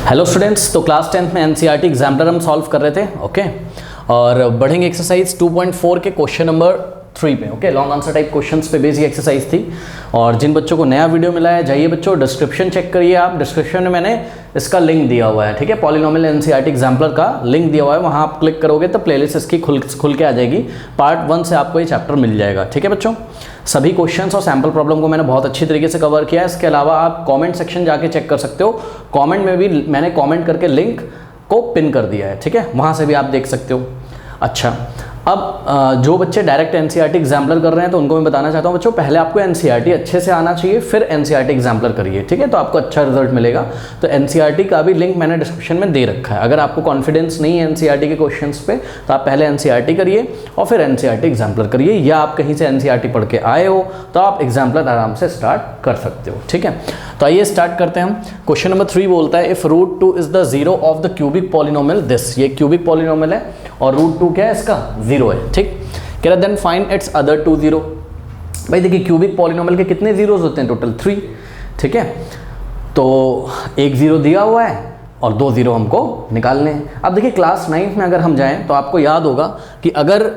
Hello students, तो class 10th में NCERT exemplar हम सॉल्व कर रहे थे। ओके, और बढ़ेंगे एक्सरसाइज 2.4 के क्वेश्चन नंबर 3 पे। Okay, long answer type questions पे बेसिक एक्सरसाइज थी। और जिन बच्चों को नया वीडियो मिला है, जाइए बच्चों डिस्क्रिप्शन चेक करिए आप। डिस्क्रिप्शन में मैंने इसका लिंक दिया हुआ है, ठीक है, पॉलिनोमियल एनसीईआरटी एग्जाम्पलर का लिंक दिया हुआ है। वहाँ आप क्लिक करोगे तो प्लेलिस्ट इसकी खुल के आ जाएगी। पार्ट 1 से आपको ये चैप्टर मिल जाएगा, ठीक है बच्चों। सभी क्वेश्चंस और सैम्पल प्रॉब्लम को मैंने बहुत अच्छी तरीके से कवर किया है। इसके अलावा आप कमेंट सेक्शन जाके चेक कर सकते हो। कमेंट में भी मैंने कमेंट करके लिंक को पिन कर दिया है, ठीक है, वहाँ से भी आप देख सकते हो। अच्छा, अब जो बच्चे डायरेक्ट एनसीईआरटी एग्जाम्पलर कर रहे हैं तो उनको मैं बताना चाहता हूँ बच्चों, पहले आपको एनसीईआरटी अच्छे से आना चाहिए, फिर एनसीईआरटी एग्जाम्पलर करिए, ठीक है, तो आपको अच्छा रिजल्ट मिलेगा। तो एनसीईआरटी का भी लिंक मैंने डिस्क्रिप्शन में दे रखा है। अगर आपको कॉन्फिडेंस नहीं है एनसीईआरटी के क्वेश्चंस पे तो आप पहले एनसीईआरटी करिए और फिर एनसीईआरटी एग्जाम्पलर करिए, या आप कहीं से एनसीईआरटी पढ़ के आए हो तो आप एग्जाम्पलर आराम से स्टार्ट कर सकते हो, ठीक है। तो आइए स्टार्ट करते हैं हम। क्वेश्चन नंबर 3 बोलता है, if root 2 is the zero of the cubic polynomial this. ये क्यूबिक पॉलिनोमियल है और रूट 2 क्या है, इसका जीरो है, ठीक। कह रहा then find its other 2 zero. भाई देखिए, क्यूबिक पॉलिनोमियल के कितने जीरोज होते हैं, टोटल 3, ठीक है। तो एक जीरो दिया हुआ है और 2 जीरो हमको निकालने हैं। अब देखिए, क्लास 9th में अगर हम जाएं तो आपको याद होगा कि अगर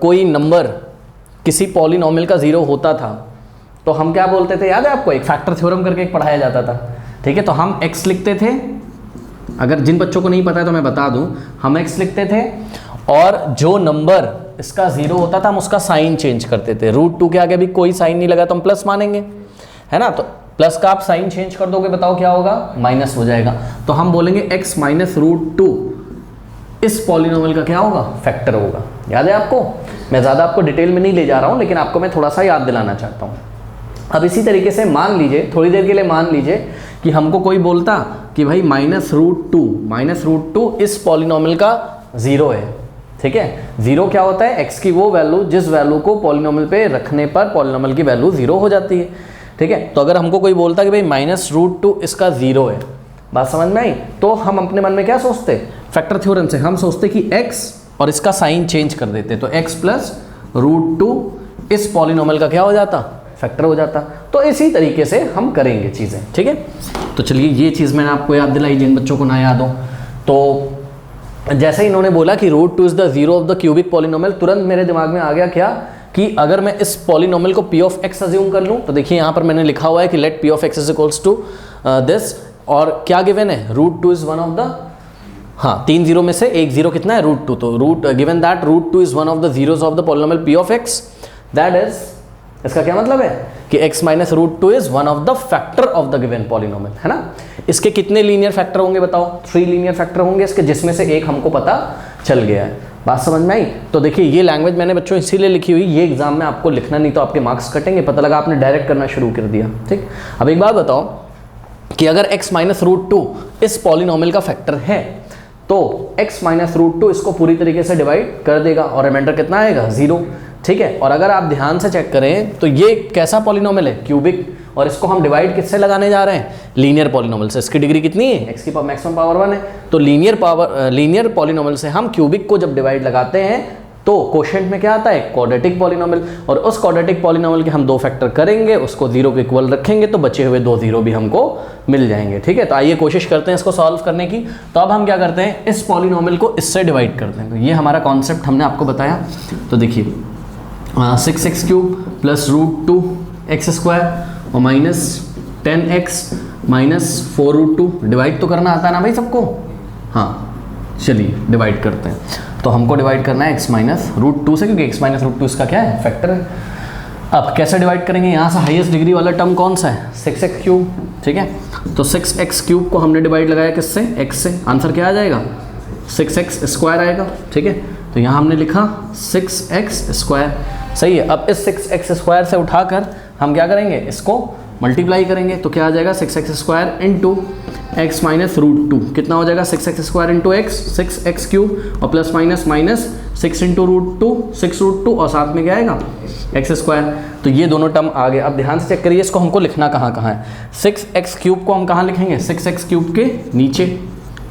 कोई नंबर किसी पॉलिनोमियल का जीरो होता था तो हम क्या बोलते थे, याद है आपको, एक फैक्टर थ्योरम करके एक पढ़ाया जाता था, ठीक है। तो हम x लिखते थे, अगर जिन बच्चों को नहीं पता है तो मैं बता दूं, हम x लिखते थे और जो नंबर इसका जीरो होता था हम उसका साइन चेंज करते थे। रूट 2 के आगे भी कोई साइन नहीं लगा तो हम प्लस मानेंगे, है ना। तो प्लस का आप साइन चेंज कर दोगे, बताओ क्या होगा, माइनस हो जाएगा। तो हम बोलेंगे x माइनस रूट 2 इस पॉलिनोमियल का क्या होगा, फैक्टर होगा। याद है आपको? मैं ज़्यादा आपको डिटेल में नहीं ले जा रहा हूँ, लेकिन आपको मैं थोड़ा सा याद दिलाना चाहता हूँ। अब इसी तरीके से मान लीजिए, थोड़ी देर के लिए मान लीजिए कि हमको कोई बोलता कि भाई माइनस रूट टू इस पॉलिनोमियल का जीरो है, ठीक है। जीरो क्या होता है, x की वो वैल्यू जिस वैल्यू को पॉलिनोमियल पे रखने पर पॉलिनोमियल की वैल्यू जीरो हो जाती है, ठीक है। तो अगर हमको कोई बोलता कि भाई माइनस रूट 2 इसका जीरो है, बात समझ में आई, तो हम अपने मन में क्या सोचते, फैक्टर थ्योरम से हम सोचते कि x और इसका साइन चेंज कर देते, तो x प्लस रूट 2 इस पॉलिनोमियल का क्या हो जाता, फैक्टर हो जाता। तो इसी तरीके से हम करेंगे चीज़ें, ठीक है। तो चलिए, ये चीज़ मैंने आपको याद दिलाई जिन बच्चों को ना याद हो। तो जैसे इन्होंने बोला कि root 2 is the zero of the cubic polynomial, तुरंत मेरे दिमाग में आ गया क्या कि अगर मैं इस पॉलिनोमियल को p ऑफ x अज्यूम कर लूँ, तो देखिए यहाँ पर मैंने लिखा हुआ है कि let p of x is equals to this, और क्या गिवन है, root 2 is one of the, हाँ, 3 जीरो में से एक जीरो कितना है, रूट 2। तो root given that root 2 is one of the zeros of the polynomial p of x, that is, इसका क्या मतलब है कि x minus root 2 is one of the factor of the given polynomial, है ना। इसके कितने लीनियर फैक्टर होंगे बताओ, 3 लीनियर फैक्टर होंगे इसके, जिसमें से एक हमको पता चल गया है। बात समझ में आई? तो देखिए, ये लैंग्वेज मैंने बच्चों इसीलिए लिखी हुई, ये एग्जाम में आपको लिखना नहीं तो आपके मार्क्स कटेंगे। पता लगा आपने डायरेक्ट करना शुरू कर दिया, ठीक। अब एक बात बताओ कि अगर x माइनस रूट 2 इस पॉलिनोमियल का फैक्टर है तो x माइनस रूट 2 इसको पूरी तरीके से डिवाइड कर देगा और रिमाइंडर कितना आएगा, 0, ठीक है। और अगर आप ध्यान से चेक करें तो ये कैसा पॉलिनोमियल है, क्यूबिक, और इसको हम डिवाइड किससे लगाने जा रहे हैं, लीनियर पॉलिनोमियल से। इसकी डिग्री कितनी है, x की मैक्सिमम पावर 1 है। तो लीनियर पॉलिनोमियल से हम क्यूबिक को जब डिवाइड लगाते हैं तो कोशेंट में क्या आता है, क्वाड्रेटिक पॉलिनोमियल, और उस क्वाड्रेटिक पॉलिनोमियल के हम 2 फैक्टर करेंगे, उसको 0 के इक्वल रखेंगे तो बचे हुए 2 जीरो भी हमको मिल जाएंगे, ठीक है। तो आइए कोशिश करते हैं इसको सॉल्व करने की। तो अब हम क्या करते हैं, इस पॉलिनोमियल को इससे डिवाइड करते हैं। तो ये हमारा कॉन्सेप्ट हमने आपको बताया। तो देखिए, 6x cube plus root 2 x square और minus 10x minus 4 root 2, divide तो करना आता है ना भाई सबको, हाँ, चलिए डिवाइड करते हैं। तो हमको डिवाइड करना है x माइनस रूट 2 से, क्योंकि x माइनस रूट 2 इसका क्या है, फैक्टर है। अब कैसे डिवाइड करेंगे, यहाँ से हाईएस्ट डिग्री वाला टर्म कौन सा है, 6x क्यूब, ठीक है। तो 6x क्यूब को हमने डिवाइड लगाया किससे, x से, आंसर क्या आ जाएगा, 6x स्क्वायर आएगा, ठीक है। तो यहाँ हमने लिखा 6x स्क्वायर, सही है। अब इस 6x स्क्वायर से उठाकर हम क्या करेंगे, इसको मल्टीप्लाई करेंगे, तो क्या आ जाएगा, 6x square into x minus root 2, कितना हो जाएगा, 6x square into x, 6x cube और plus minus minus 6 into root 2, 6 root 2, और साथ में क्या आएगा, x स्क्वायर। तो ये दोनों टर्म आ गए। अब ध्यान से चेक करिए, इसको हमको लिखना कहाँ कहाँ है। 6x क्यूब को हम कहाँ लिखेंगे, 6x क्यूब के नीचे,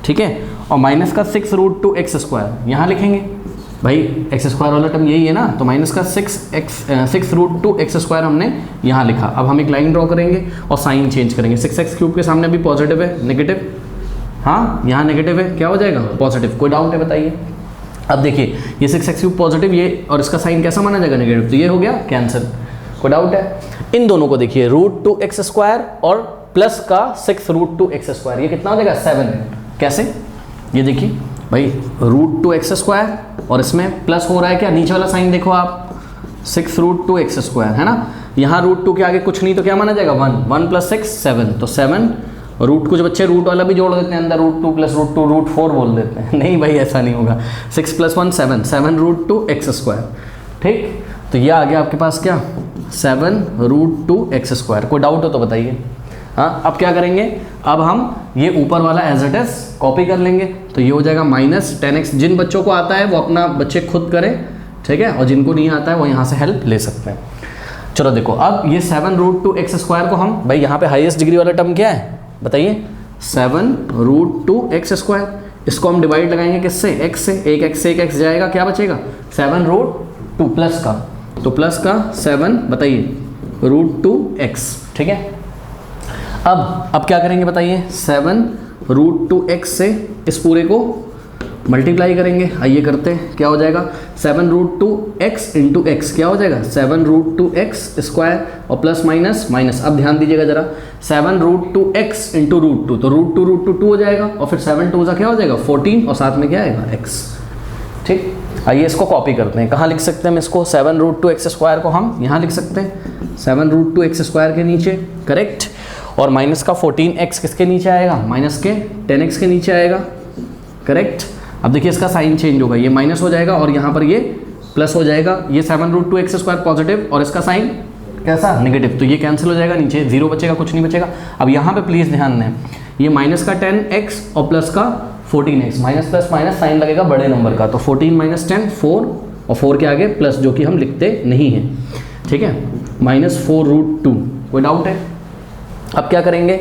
ठीक है, और माइनस का 6 रूट 2 एक्स स्क्वायर यहाँ लिखेंगे। भाई एक्स स्क्वायर वाला टर्म यही है ना, तो माइनस का 6 रूट 2 एक्स स्क्वायर हमने यहाँ लिखा। अब हम एक लाइन ड्रॉ करेंगे और साइन चेंज करेंगे। 6x क्यूब के सामने भी पॉजिटिव है, नेगेटिव, हाँ यहाँ नेगेटिव है, क्या हो जाएगा पॉजिटिव। कोई डाउट है बताइए। अब देखिए ये 6x³ पॉजिटिव, ये और इसका साइन कैसा माना जाएगा नेगेटिव, तो ये हो गया कैंसिल। कोई डाउट है। इन दोनों को देखिए √2x² और प्लस का 6√2x², ये कितना हो जाएगा 7। कैसे, ये देखिए भाई √2x² और इसमें प्लस हो रहा है क्या, नीचे वाला साइन देखो आप 6√2x² है ना, यहाँ √2 के आगे कुछ नहीं तो क्या माना जाएगा 1, 1 + 6 7, तो 7 रूट, कुछ बच्चे रूट वाला भी जोड़ देते हैं अंदर, √2 + √2 √4 बोल देते हैं, नहीं भाई ऐसा नहीं होगा, 6 + 1 7, 7√2x²। ठीक, तो ये आ गया आपके पास क्या 7√2x²। कोई डाउट हो तो बताइए। हाँ, अब क्या करेंगे, अब हम ये ऊपर वाला एज इट इज कॉपी कर लेंगे, तो ये हो जाएगा -10x। जिन बच्चों को आता है वो अपना बच्चे खुद करें, ठीक है, और जिनको नहीं आता है वो यहाँ से हेल्प ले सकते हैं। चलो देखो, अब ये 7√2x² को हम, भाई यहाँ पे हाईएस्ट डिग्री वाला टर्म क्या है बताइए, 7√2x²। इसको हम डिवाइड लगाएंगे किससे, x से, एक x से एक x जाएगा, क्या बचेगा 7√2 प्लस का, तो प्लस का 7 बताइए √2x। ठीक है, अब क्या करेंगे बताइए, 7√2x से इस पूरे को मल्टीप्लाई करेंगे। आइए करते हैं, क्या हो जाएगा 7√2x × x, क्या हो जाएगा 7√2x² और प्लस माइनस माइनस। अब ध्यान दीजिएगा जरा, 7√2x × √2, तो √2 2 हो जाएगा, और फिर 7 2 क्या हो जाएगा 14, और साथ में क्या आएगा x। ठीक, आइए इसको कॉपी करते हैं। कहाँ लिख सकते हैं हम इसको, 7√2x² को हम यहाँ लिख सकते हैं 7√2x² के नीचे, करेक्ट, और माइनस का 14x किसके नीचे आएगा, माइनस के 10x के नीचे आएगा, करेक्ट। अब देखिए इसका साइन चेंज होगा, ये माइनस हो जाएगा और यहाँ पर ये प्लस हो जाएगा, ये 7√2x² पॉजिटिव और इसका साइन कैसा नेगेटिव, तो ये कैंसिल हो जाएगा, नीचे 0 बचेगा, कुछ नहीं बचेगा। अब यहाँ पे प्लीज़ ध्यान दें, ये माइनस का 10x और प्लस का 14x, minus plus minus sign लगेगा बड़े नंबर का, तो 14 - 10 4, और 4 के आगे प्लस, जो कि हम लिखते नहीं हैं, ठीक है, -4√2। कोई डाउट है। अब क्या करेंगे,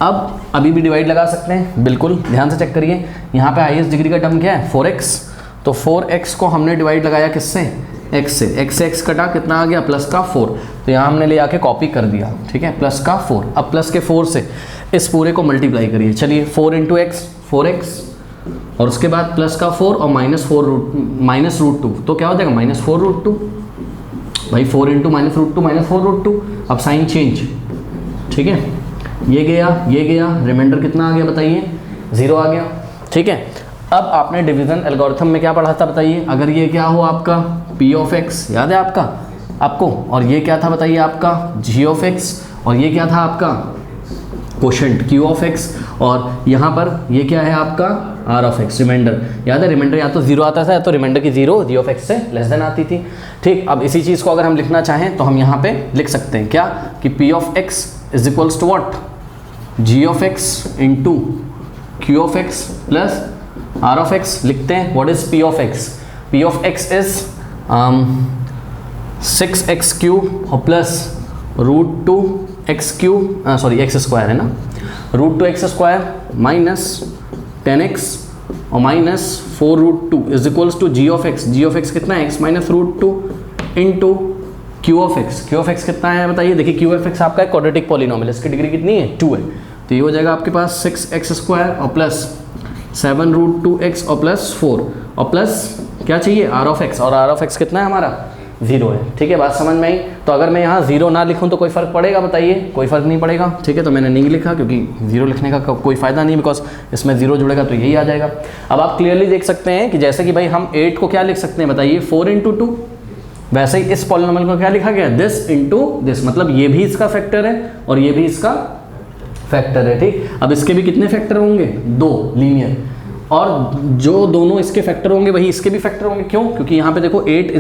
अब अभी भी डिवाइड लगा सकते हैं, बिल्कुल ध्यान से चेक करिए। यहाँ पे हाईएस्ट डिग्री का टर्म क्या है 4x, तो 4x को हमने डिवाइड लगाया किससे, x से, x से x कटा, कितना आ गया प्लस का 4, तो यहाँ हमने ले आके कॉपी कर दिया, ठीक है, प्लस का 4। अब प्लस के 4 से इस पूरे को मल्टीप्लाई करिए, चलिए 4 × x 4x, और उसके बाद प्लस का 4 और -√2, तो क्या हो जाएगा -4√2। भाई 4 × -√2 -4√2। अब साइन चेंज, ठीक है, ये गया, रिमाइंडर कितना आ गया बताइए 0 आ गया। ठीक है, अब आपने डिवीजन एल्गोरिथम में क्या पढ़ा था बताइए, अगर ये क्या हो आपका p(x), याद है आपको, और ये क्या था बताइए आपका g(x), और ये क्या था आपका क्वोशंट q(x), और यहाँ पर ये क्या है आपका r(x), रिमाइंडर। याद है रिमाइंडर या तो 0 आता था, या तो रिमाइंडर की 0 g(x) से लेस देन आती थी। ठीक, अब इसी चीज़ को अगर हम लिखना चाहें तो हम यहाँ पे लिख सकते हैं क्या, कि p(x) = what, g(x) × q(x) plus r(x) लिखते हैं। What is p(x)? p(x) is 6x³ और प्लस √2x³ x² है ना, √2x² माइनस 10x और माइनस 4√2 = g(x). g(x) कितना है, x - √2 × q(x) कितना है बताइए। देखिए q(x) आपका क्वाड्रेटिक पॉलिनोमियल, इसकी डिग्री कितनी है 2 है, तो ये हो जाएगा आपके पास 6x² और प्लस 7√2x और प्लस 4, और प्लस क्या चाहिए r(x), और r(x) कितना है हमारा 0 है। ठीक है, बात समझ में आई। तो अगर मैं यहाँ 0 ना लिखूँ तो कोई फ़र्क पड़ेगा बताइए, कोई फ़र्क नहीं पड़ेगा। ठीक है, तो मैंने नहीं लिखा क्योंकि 0 लिखने का कोई फ़ायदा नहीं, बिकॉज इसमें 0 जुड़ेगा तो यही आ जाएगा। अब आप क्लियरली देख सकते हैं कि जैसे कि भाई हम 8 को क्या लिख सकते हैं बताइए 4 × 2, वैसे ही इस पॉलिनोमियल को क्या लिखा गया दिस × दिस, मतलब ये भी इसका फैक्टर है और ये भी इसका फैक्टर है। ठीक, अब इसके भी कितने फैक्टर होंगे 2 लीनियर, और जो दोनों इसके फैक्टर होंगे वही इसके भी फैक्टर होंगे। क्यों? क्योंकि यहाँ पे देखो 8 =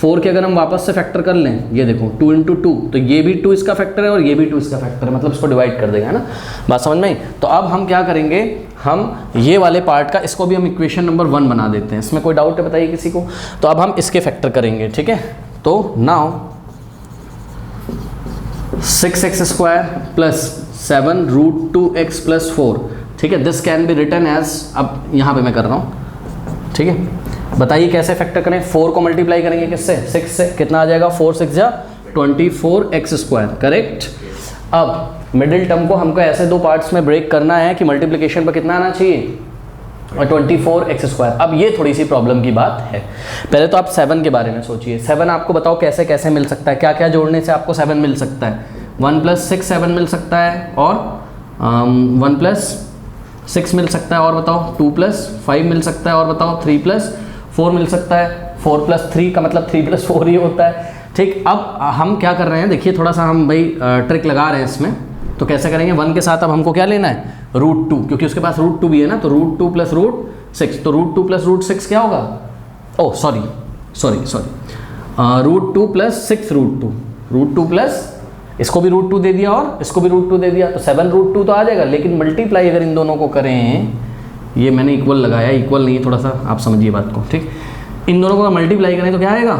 4 के अगर हम वापस से फैक्टर कर लें, ये देखो 2 × 2, तो ये भी 2 इसका फैक्टर है और ये भी 2 इसका फैक्टर है, मतलब इसको डिवाइड कर देगा, है ना। बात समझ में आई। तो अब हम क्या करेंगे, हम ये वाले पार्ट का इसको भी हम इक्वेशन नंबर 1 बना देते हैं। इसमें कोई डाउट है बताइए किसी को? तो अब हम इसके फैक्टर करेंगे। ठीक है, तो now 6x² plus 7√2x plus 4, ठीक है, this can be written as, अब यहाँ पे मैं कर रहा हूँ। ठीक है, बताइए कैसे फैक्टर करें। 4 को मल्टीप्लाई करेंगे किससे 6 से, कितना आ जाएगा 4 × 6 = 24x², करेक्ट। अब मिडिल टर्म को हमको ऐसे दो पार्ट्स में ब्रेक करना है कि मल्टीप्लिकेशन पर कितना आना चाहिए, और 24x²। अब ये थोड़ी सी प्रॉब्लम की बात है। पहले तो आप 7 के बारे में सोचिए। 7 आपको बताओ कैसे कैसे मिल सकता है, क्या क्या जोड़ने से आपको 7 मिल सकता है। 1 + 6 7 मिल सकता है, और 1 + 6 मिल सकता है, और बताओ 2 + 5 मिल सकता है, और बताओ 3 + 4 मिल सकता है। 4 + 3 का मतलब 3 + 4 ही होता है। ठीक, अब हम क्या कर रहे हैं, देखिए थोड़ा सा हम भाई ट्रिक लगा रहे हैं इसमें। तो कैसे करेंगे, 1 के साथ अब हमको क्या लेना है, √2, क्योंकि उसके पास √2 भी है ना, तो √2 + √6, तो √2 + √6 क्या होगा, ओह सॉरी √2 + 6 √2 प्लस इसको भी √2 दे दिया और इसको भी √2 दे दिया, तो 7 √2 तो आ जाएगा। लेकिन मल्टीप्लाई अगर इन दोनों को करें, ये मैंने इक्वल लगाया, इक्वल नहीं है, थोड़ा सा आप समझिए बात को। ठीक, इन दोनों को मल्टीप्लाई करें तो क्या आएगा,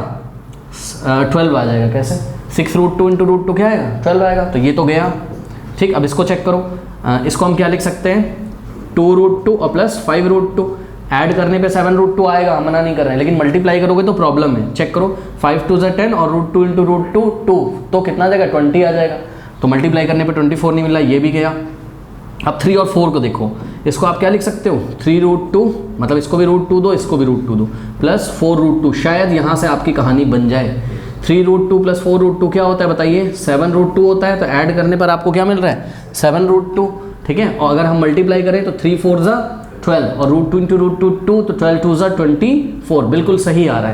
12 आ जाएगा। कैसे, 6 √2 × √2 क्या आएगा, 12 आएगा। तो ये तो गया। ठीक, अब इसको चेक करो, इसको हम क्या लिख सकते हैं, 2 √2 और प्लस 5 √2। ऐड करने पे 7 √2 आएगा, हम मना नहीं कर रहे हैं, लेकिन मल्टीप्लाई करोगे तो प्रॉब्लम है। चेक करो, 5 2 = 10 और √2 × √2 2, तो कितना आ जाएगा, 20 आ जाएगा। तो मल्टीप्लाई करने पे 24 नहीं मिला, ये भी गया। अब 3 और 4 को देखो, इसको आप क्या लिख सकते हो, 3 √2, मतलब इसको भी √2 दो, इसको भी √2 दो, प्लस 4 √2। शायद यहाँ से आपकी कहानी बन जाए। 3 √2 + 4 √2 क्या होता है बताइए, 7 √2 होता है। तो ऐड करने पर आपको क्या मिल रहा है, 7 √2। ठीक है, और अगर हम मल्टीप्लाई करें तो 3 4 = 12 और √2 × √2 2, तो 12 2 = 24, बिल्कुल सही आ रहा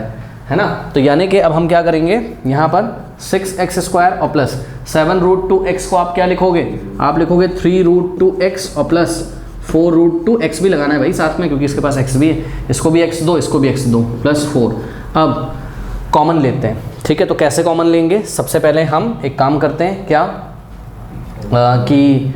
है ना। तो यानी कि अब हम क्या करेंगे, यहाँ पर 6x² और प्लस 7 √2x को आप क्या लिखोगे, आप लिखोगे 3 √2x और प्लस 4 √2x भी लगाना है भाई साथ में, क्योंकि इसके पास x भी है। इसको भी x दो, इसको भी x दो, प्लस 4। अब कॉमन लेते हैं। ठीक है, तो कैसे कॉमन लेंगे, सबसे पहले हम एक काम करते हैं क्या, कि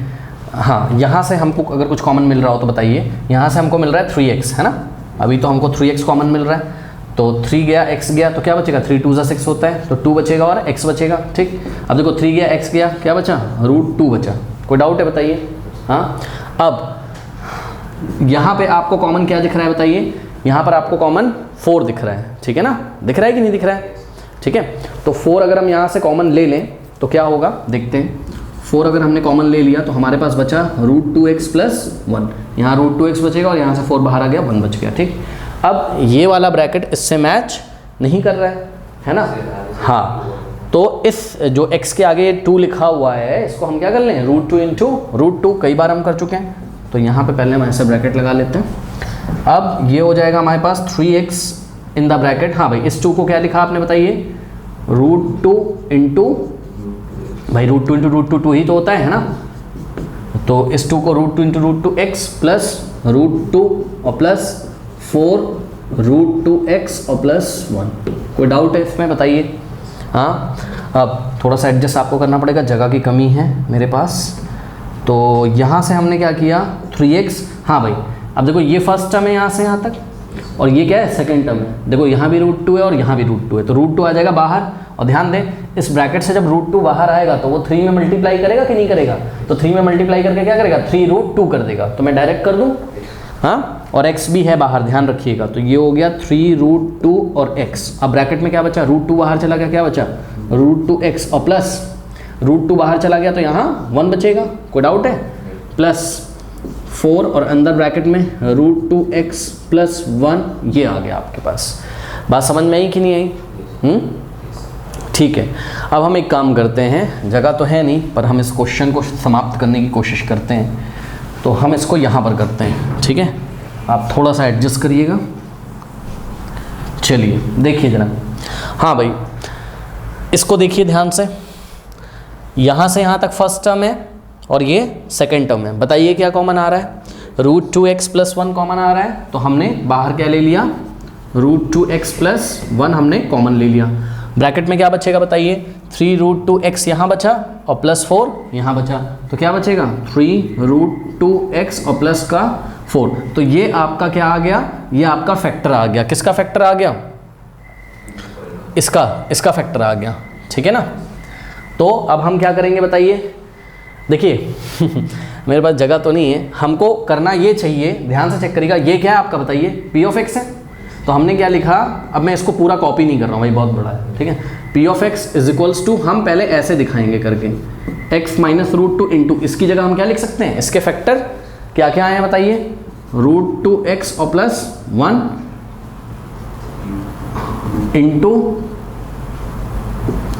हाँ, यहाँ से हमको अगर कुछ कॉमन मिल रहा हो तो बताइए। यहाँ से हमको मिल रहा है 3x, है ना, अभी तो हमको 3x कॉमन मिल रहा है। तो 3 गया, x गया, तो क्या बचेगा, 3 2 = 6 होता है, तो 2 बचेगा और x बचेगा। ठीक, अब देखो 3 गया, x गया, क्या बचा, √2 बचा। कोई डाउट है बताइए। हाँ, अब यहाँ पे आपको कॉमन क्या दिख रहा है बताइए, यहाँ पर आपको कॉमन 4 दिख रहा है। ठीक है ना, दिख रहा है कि नहीं दिख रहा है। ठीक है, तो 4 अगर हम यहाँ से कॉमन ले लें तो क्या होगा, देखते हैं। 4 अगर हमने कॉमन ले लिया तो हमारे पास बचा √2x + 1, यहाँ √2x बचेगा और यहाँ से 4 बाहर आ गया, 1 बच गया। ठीक, अब ये वाला ब्रैकेट इससे मैच नहीं कर रहा है ना। हाँ, तो इस जो x के आगे 2 लिखा हुआ है, इसको हम क्या कर लें, √2 × √2, कई बार हम कर चुके हैं। तो यहाँ पे पहले हम ऐसे ब्रैकेट लगा लेते हैं। अब ये हो जाएगा हमारे पास 3x इन द ब्रैकेट। हाँ भाई, इस 2 को क्या लिखा आपने बताइए, √2 × भाई √2 × √2 2 ही तो होता है ना। तो इस 2 को √2 × √2x प्लस √2 और प्लस 4 √2x और प्लस 1। कोई डाउट है इसमें बताइए। हाँ, अब थोड़ा सा एडजस्ट आपको करना पड़ेगा, जगह की कमी है मेरे पास। तो यहाँ से हमने क्या किया, 3x। हाँ भाई, अब देखो ये फर्स्ट टर्म है यहाँ से यहाँ तक, और ये क्या है, सेकंड टर्म है। देखो यहाँ भी √2 है और यहाँ भी √2 है, तो √2 आ जाएगा बाहर। और ध्यान दें, इस ब्रैकेट से जब √2 बाहर आएगा तो वो 3 में मल्टीप्लाई करेगा कि नहीं करेगा, तो 3 में मल्टीप्लाई करके क्या करेगा, 3 √2 कर देगा। तो मैं डायरेक्ट कर दूँ, हाँ, और x भी है बाहर, ध्यान रखिएगा। तो ये हो गया 3 √2 और x। अब ब्रैकेट में क्या बचा, √2 बाहर चला गया, क्या बचा, √2x और प्लस √2 बाहर चला गया, तो यहाँ 1 बचेगा। कोई डाउट है, प्लस 4 और अंदर ब्रैकेट में √2x + 1, ये आ गया आपके पास। बात समझ में आई कि नहीं आई? ठीक है, अब हम एक काम करते हैं, जगह तो है नहीं पर हम इस क्वेश्चन को समाप्त करने की कोशिश करते हैं। तो हम इसको यहाँ पर करते हैं। ठीक है, आप थोड़ा सा एडजस्ट करिएगा। चलिए देखिए जरा, हाँ भाई, इसको देखिए ध्यान से। यहाँ से यहाँ तक फर्स्ट टर्म है और ये सेकंड टर्म है। बताइए क्या कॉमन आ रहा है, √2x + 1 कॉमन आ रहा है। तो हमने बाहर क्या ले लिया, √2x + 1 हमने कॉमन ले लिया। ब्रैकेट में क्या बचेगा बताइए, 3 √2x यहाँ बचा और प्लस 4 यहाँ बचा, तो क्या बचेगा, 3 √2x और प्लस का 4। तो ये आपका क्या आ गया, ये आपका फैक्टर आ गया। किसका फैक्टर आ गया, इसका फैक्टर आ गया। ठीक है ना। तो अब हम क्या करेंगे बताइए, देखिए मेरे पास जगह तो नहीं है, हमको करना ये चाहिए, ध्यान से चेक करिएगा। ये क्या है आपका बताइए, p of x है। तो हमने क्या लिखा, अब मैं इसको पूरा कॉपी नहीं कर रहा हूँ भाई, बहुत बड़ा है। ठीक है, P of X is equals to, हम पहले ऐसे दिखाएंगे करके, X minus root two into, इसकी जगह हम क्या लिख सकते हैं, इसके फैक्टर क्या क्या आए हैं बताइए, रूट टू एक्स और plus 1 into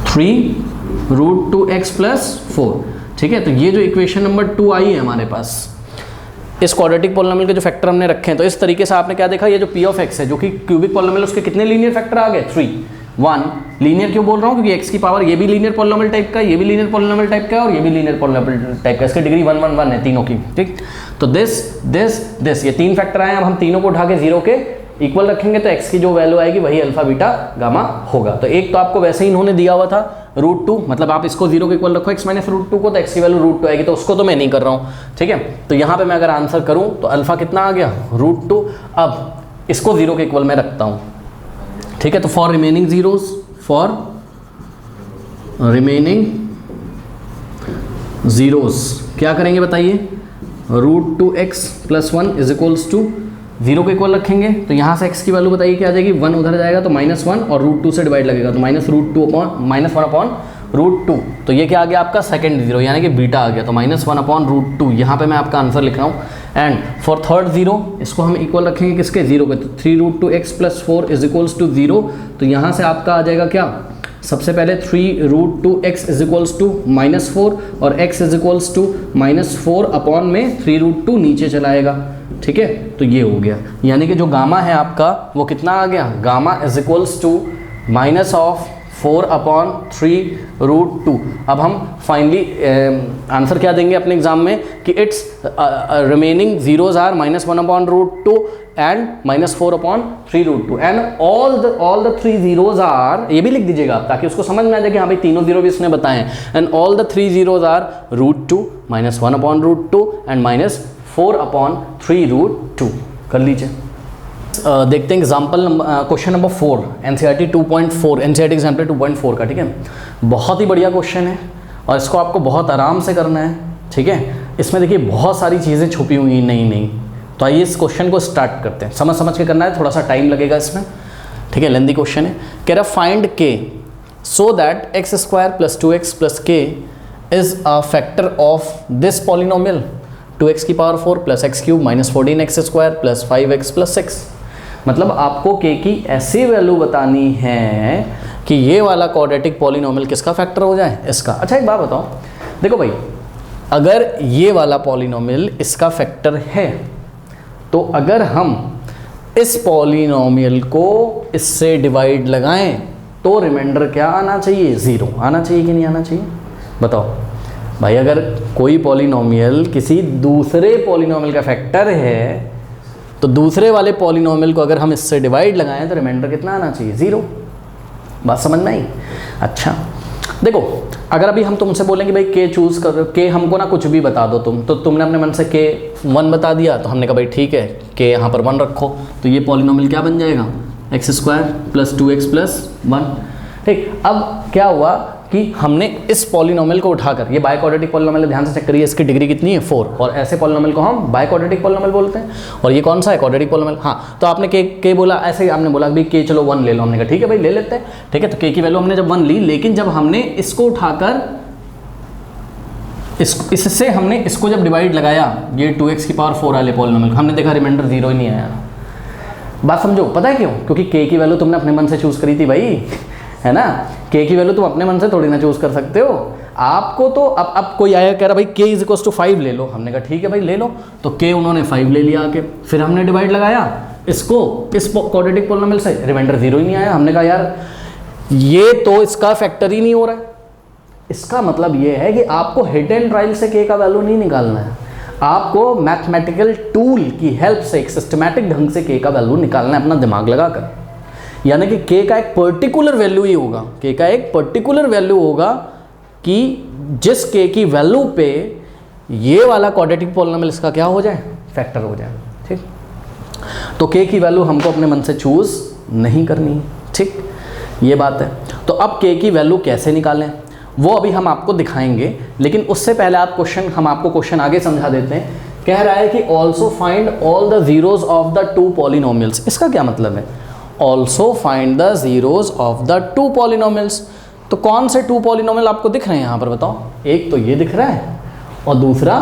3 root two X plus 4। ठीक है, तो ये जो इक्वेशन नंबर 2 आई है हमारे पास, इस क्वाड्रेटिक पॉलिनोमियल के जो फैक्टर हमने रखे हैं, तो इस तरीके से आपने क्या देखा, ये जो पी ऑफ एक्स है जो कि क्यूबिक पॉलिनोमियल, उसके कितने लीनियर फैक्टर आ गए, 3 1। लीनियर क्यों बोल रहा हूँ, क्योंकि x की पावर ये भी लीनियर पॉलिनोमियल टाइप का है, ये भी लीनियर पॉलिनोमियल टाइप का है, और ये भी लीनियर पॉलिनोमियल टाइप का है, इसकी डिग्री 1 1 1 है तीनों की। ठीक, तो दिस ये 3 फैक्टर आए, अब हम तीनों को उठा के 0 के इक्वल रखेंगे, तो x की जो वैल्यू आएगी वही अल्फा बीटा गामा होगा। तो एक तो आपको वैसे ही इन्होंने दिया हुआ था रूट 2, मतलब आप इसको 0 के इक्वल रखो x माइनस रूट 2 को, तो x की वैल्यू रूट 2 आएगी, तो उसको तो मैं नहीं कर रहा हूँ। ठीक है, तो यहाँ पे मैं अगर आंसर करूँ तो अल्फा कितना आ गया, रूट 2। अब इसको 0 के इक्वल मैं रखता हूँ। ठीक है, तो for remaining zeros, for remaining zeros क्या करेंगे बताइए, root 2x plus 1 is equals to 0 को इक्वल रखेंगे, तो यहाँ से x की वैल्यू बताइए क्या आ जाएगी, 1 उधर जाएगा तो -1 और रूट 2 से डिवाइड लगेगा, तो -1 अपॉन रूट 2, तो ये क्या आ गया आपका सेकंड जीरो, यानी कि बीटा आ गया, तो -1 अपॉन रूट 2, यहाँ पे मैं आपका आंसर लिख रहा हूँ। एंड फॉर थर्ड जीरो, इसको हम इक्वल रखेंगे किसके, 0 के, तो 3 root 2x plus 4 is equals to 0, तो यहाँ से आपका आ जाएगा क्या, सबसे पहले 3 root 2x is equals to -4 और x is equals to -4 upon में 3 रूट 2 नीचे चलाएगा। ठीक है, तो ये हो गया, यानी कि जो गामा है आपका वो कितना आ गया, gamma is equals to -4 upon 3 root 2। अब हम फाइनली आंसर क्या देंगे अपने एग्जाम में कि it's remaining zeros are -1 upon root 2 and -4 upon 3 root 2 and all the 3 zeros are, ये भी लिख दीजिएगा आप ताकि उसको समझ में आ जाए कि हाँ भाई तीनों जीरो भी इसने बताए हैं, and all the 3 zeros are root 2 -1 upon root 2 and -4 upon 3 root 2। कर लीजिए। देखते हैं example question number 4 NCERT 2.4 NCERT example 2.4 का। ठीक है, बहुत ही बढ़िया क्वेश्चन है और इसको आपको बहुत आराम से करना है। ठीक है, इसमें देखिए बहुत सारी चीज़ें छुपी हुई नहीं, तो आइए इस क्वेश्चन को स्टार्ट करते हैं। समझ के करना है, थोड़ा सा टाइम लगेगा इसमें। ठीक है, लेंदी क्वेश्चन है। कह रहा फाइंड के so that x² + 2x + k is a factor of this polynomial 2x की पावर 4 + x³ - 14x² + 5x + 6। मतलब आपको k की ऐसी वैल्यू बतानी है कि ये वाला क्वाड्रेटिक पॉलिनोमियल किसका फैक्टर हो जाए, इसका। अच्छा एक बात बताओ, देखो भाई, अगर ये वाला पॉलिनोमियल इसका फैक्टर है तो अगर हम इस पॉलिनोमियल को इससे डिवाइड लगाएं तो रिमाइंडर क्या आना चाहिए, 0 आना चाहिए कि नहीं आना चाहिए, बताओ भाई। अगर कोई पॉलिनोमियल किसी दूसरे पॉलिनोमियल का फैक्टर है तो दूसरे वाले पॉलिनोमियल को अगर हम इससे डिवाइड लगाएं तो रिमाइंडर कितना आना चाहिए, 0। बात समझ में आई। अच्छा देखो, अगर अभी हम तुमसे बोलेंगे भाई के चूज़ करो, के हमको ना कुछ भी बता दो तुम, तो तुमने अपने मन से के 1 बता दिया, तो हमने कहा भाई ठीक है के यहाँ पर 1 रखो, तो ये पॉलिनोमियल क्या बन जाएगा, x² + 2x + 1। ठीक, अब क्या हुआ कि हमने इस पॉलिनोमियल को उठाकर, ये बाइक्वाड्रेटिक पॉलिनोमियल, ध्यान से चेक करिए, इसकी डिग्री कितनी है 4, और ऐसे पॉलिनोमियल को हम बाइक्वाड्रेटिक पॉलिनोमियल बोलते हैं। और ये कौन सा है, क्वाड्रेटिक पॉलिनोमियल। हाँ, तो आपने के बोला, ऐसे ही आपने बोला भाई के चलो 1 ले लो, हमने कहा ठीक है भाई ले लेते हैं। ठीक है, तो के की वैल्यू हमने जब 1 ली, लेकिन जब हमने इसको उठाकर इससे हमने इसको जब डिवाइड लगाया, ये 2x की पावर 4 वाले पॉलिनोमियल, हमने देखा रिमाइंडर 0 ही नहीं आया। बात समझो, पता है क्यों, क्योंकि के की वैल्यू तुमने अपने मन से चूज़ करी थी भाई, है ना। के की वैल्यू तुम अपने मन से थोड़ी ना चूज़ कर सकते हो। आपको तो अब कोई आया कह रहा भाई के = 5 ले लो, हमने कहा ठीक है भाई ले लो, तो के उन्होंने 5 ले लिया आके, फिर हमने डिवाइड लगाया इसको इस क्वाड्रेटिक पॉलिनोमियल से, रिमाइंडर 0 ही नहीं आया। हमने कहा यार ये तो इसका फैक्टर ही नहीं हो रहा है। इसका मतलब ये है कि आपको हिट एंड ट्रायल से के का वैल्यू नहीं निकालना है, आपको मैथमेटिकल टूल की हेल्प से एक सिस्टमैटिक ढंग से के का वैल्यू निकालना है अपना दिमाग लगाकर। यानी कि के का एक पर्टिकुलर वैल्यू ही होगा, के का एक पर्टिकुलर वैल्यू होगा कि जिस के की वैल्यू पे ये वाला क्वाड्रेटिक पॉलिनोमियल इसका क्या हो जाए, फैक्टर हो जाए। ठीक, तो के की वैल्यू हमको अपने मन से चूज़ नहीं करनी। ठीक, ये बात है। तो अब के की वैल्यू कैसे निकालें वो अभी हम आपको दिखाएंगे, लेकिन उससे पहले हम आपको क्वेश्चन आगे समझा देते हैं। कह रहा है कि also find all the zeros of the 2 polynomials. इसका क्या मतलब है, also find the zeros of the 2 polynomials. तो कौन से 2 पॉलिनोमियल आपको दिख रहे हैं यहाँ पर बताओ? एक तो ये दिख रहा है और दूसरा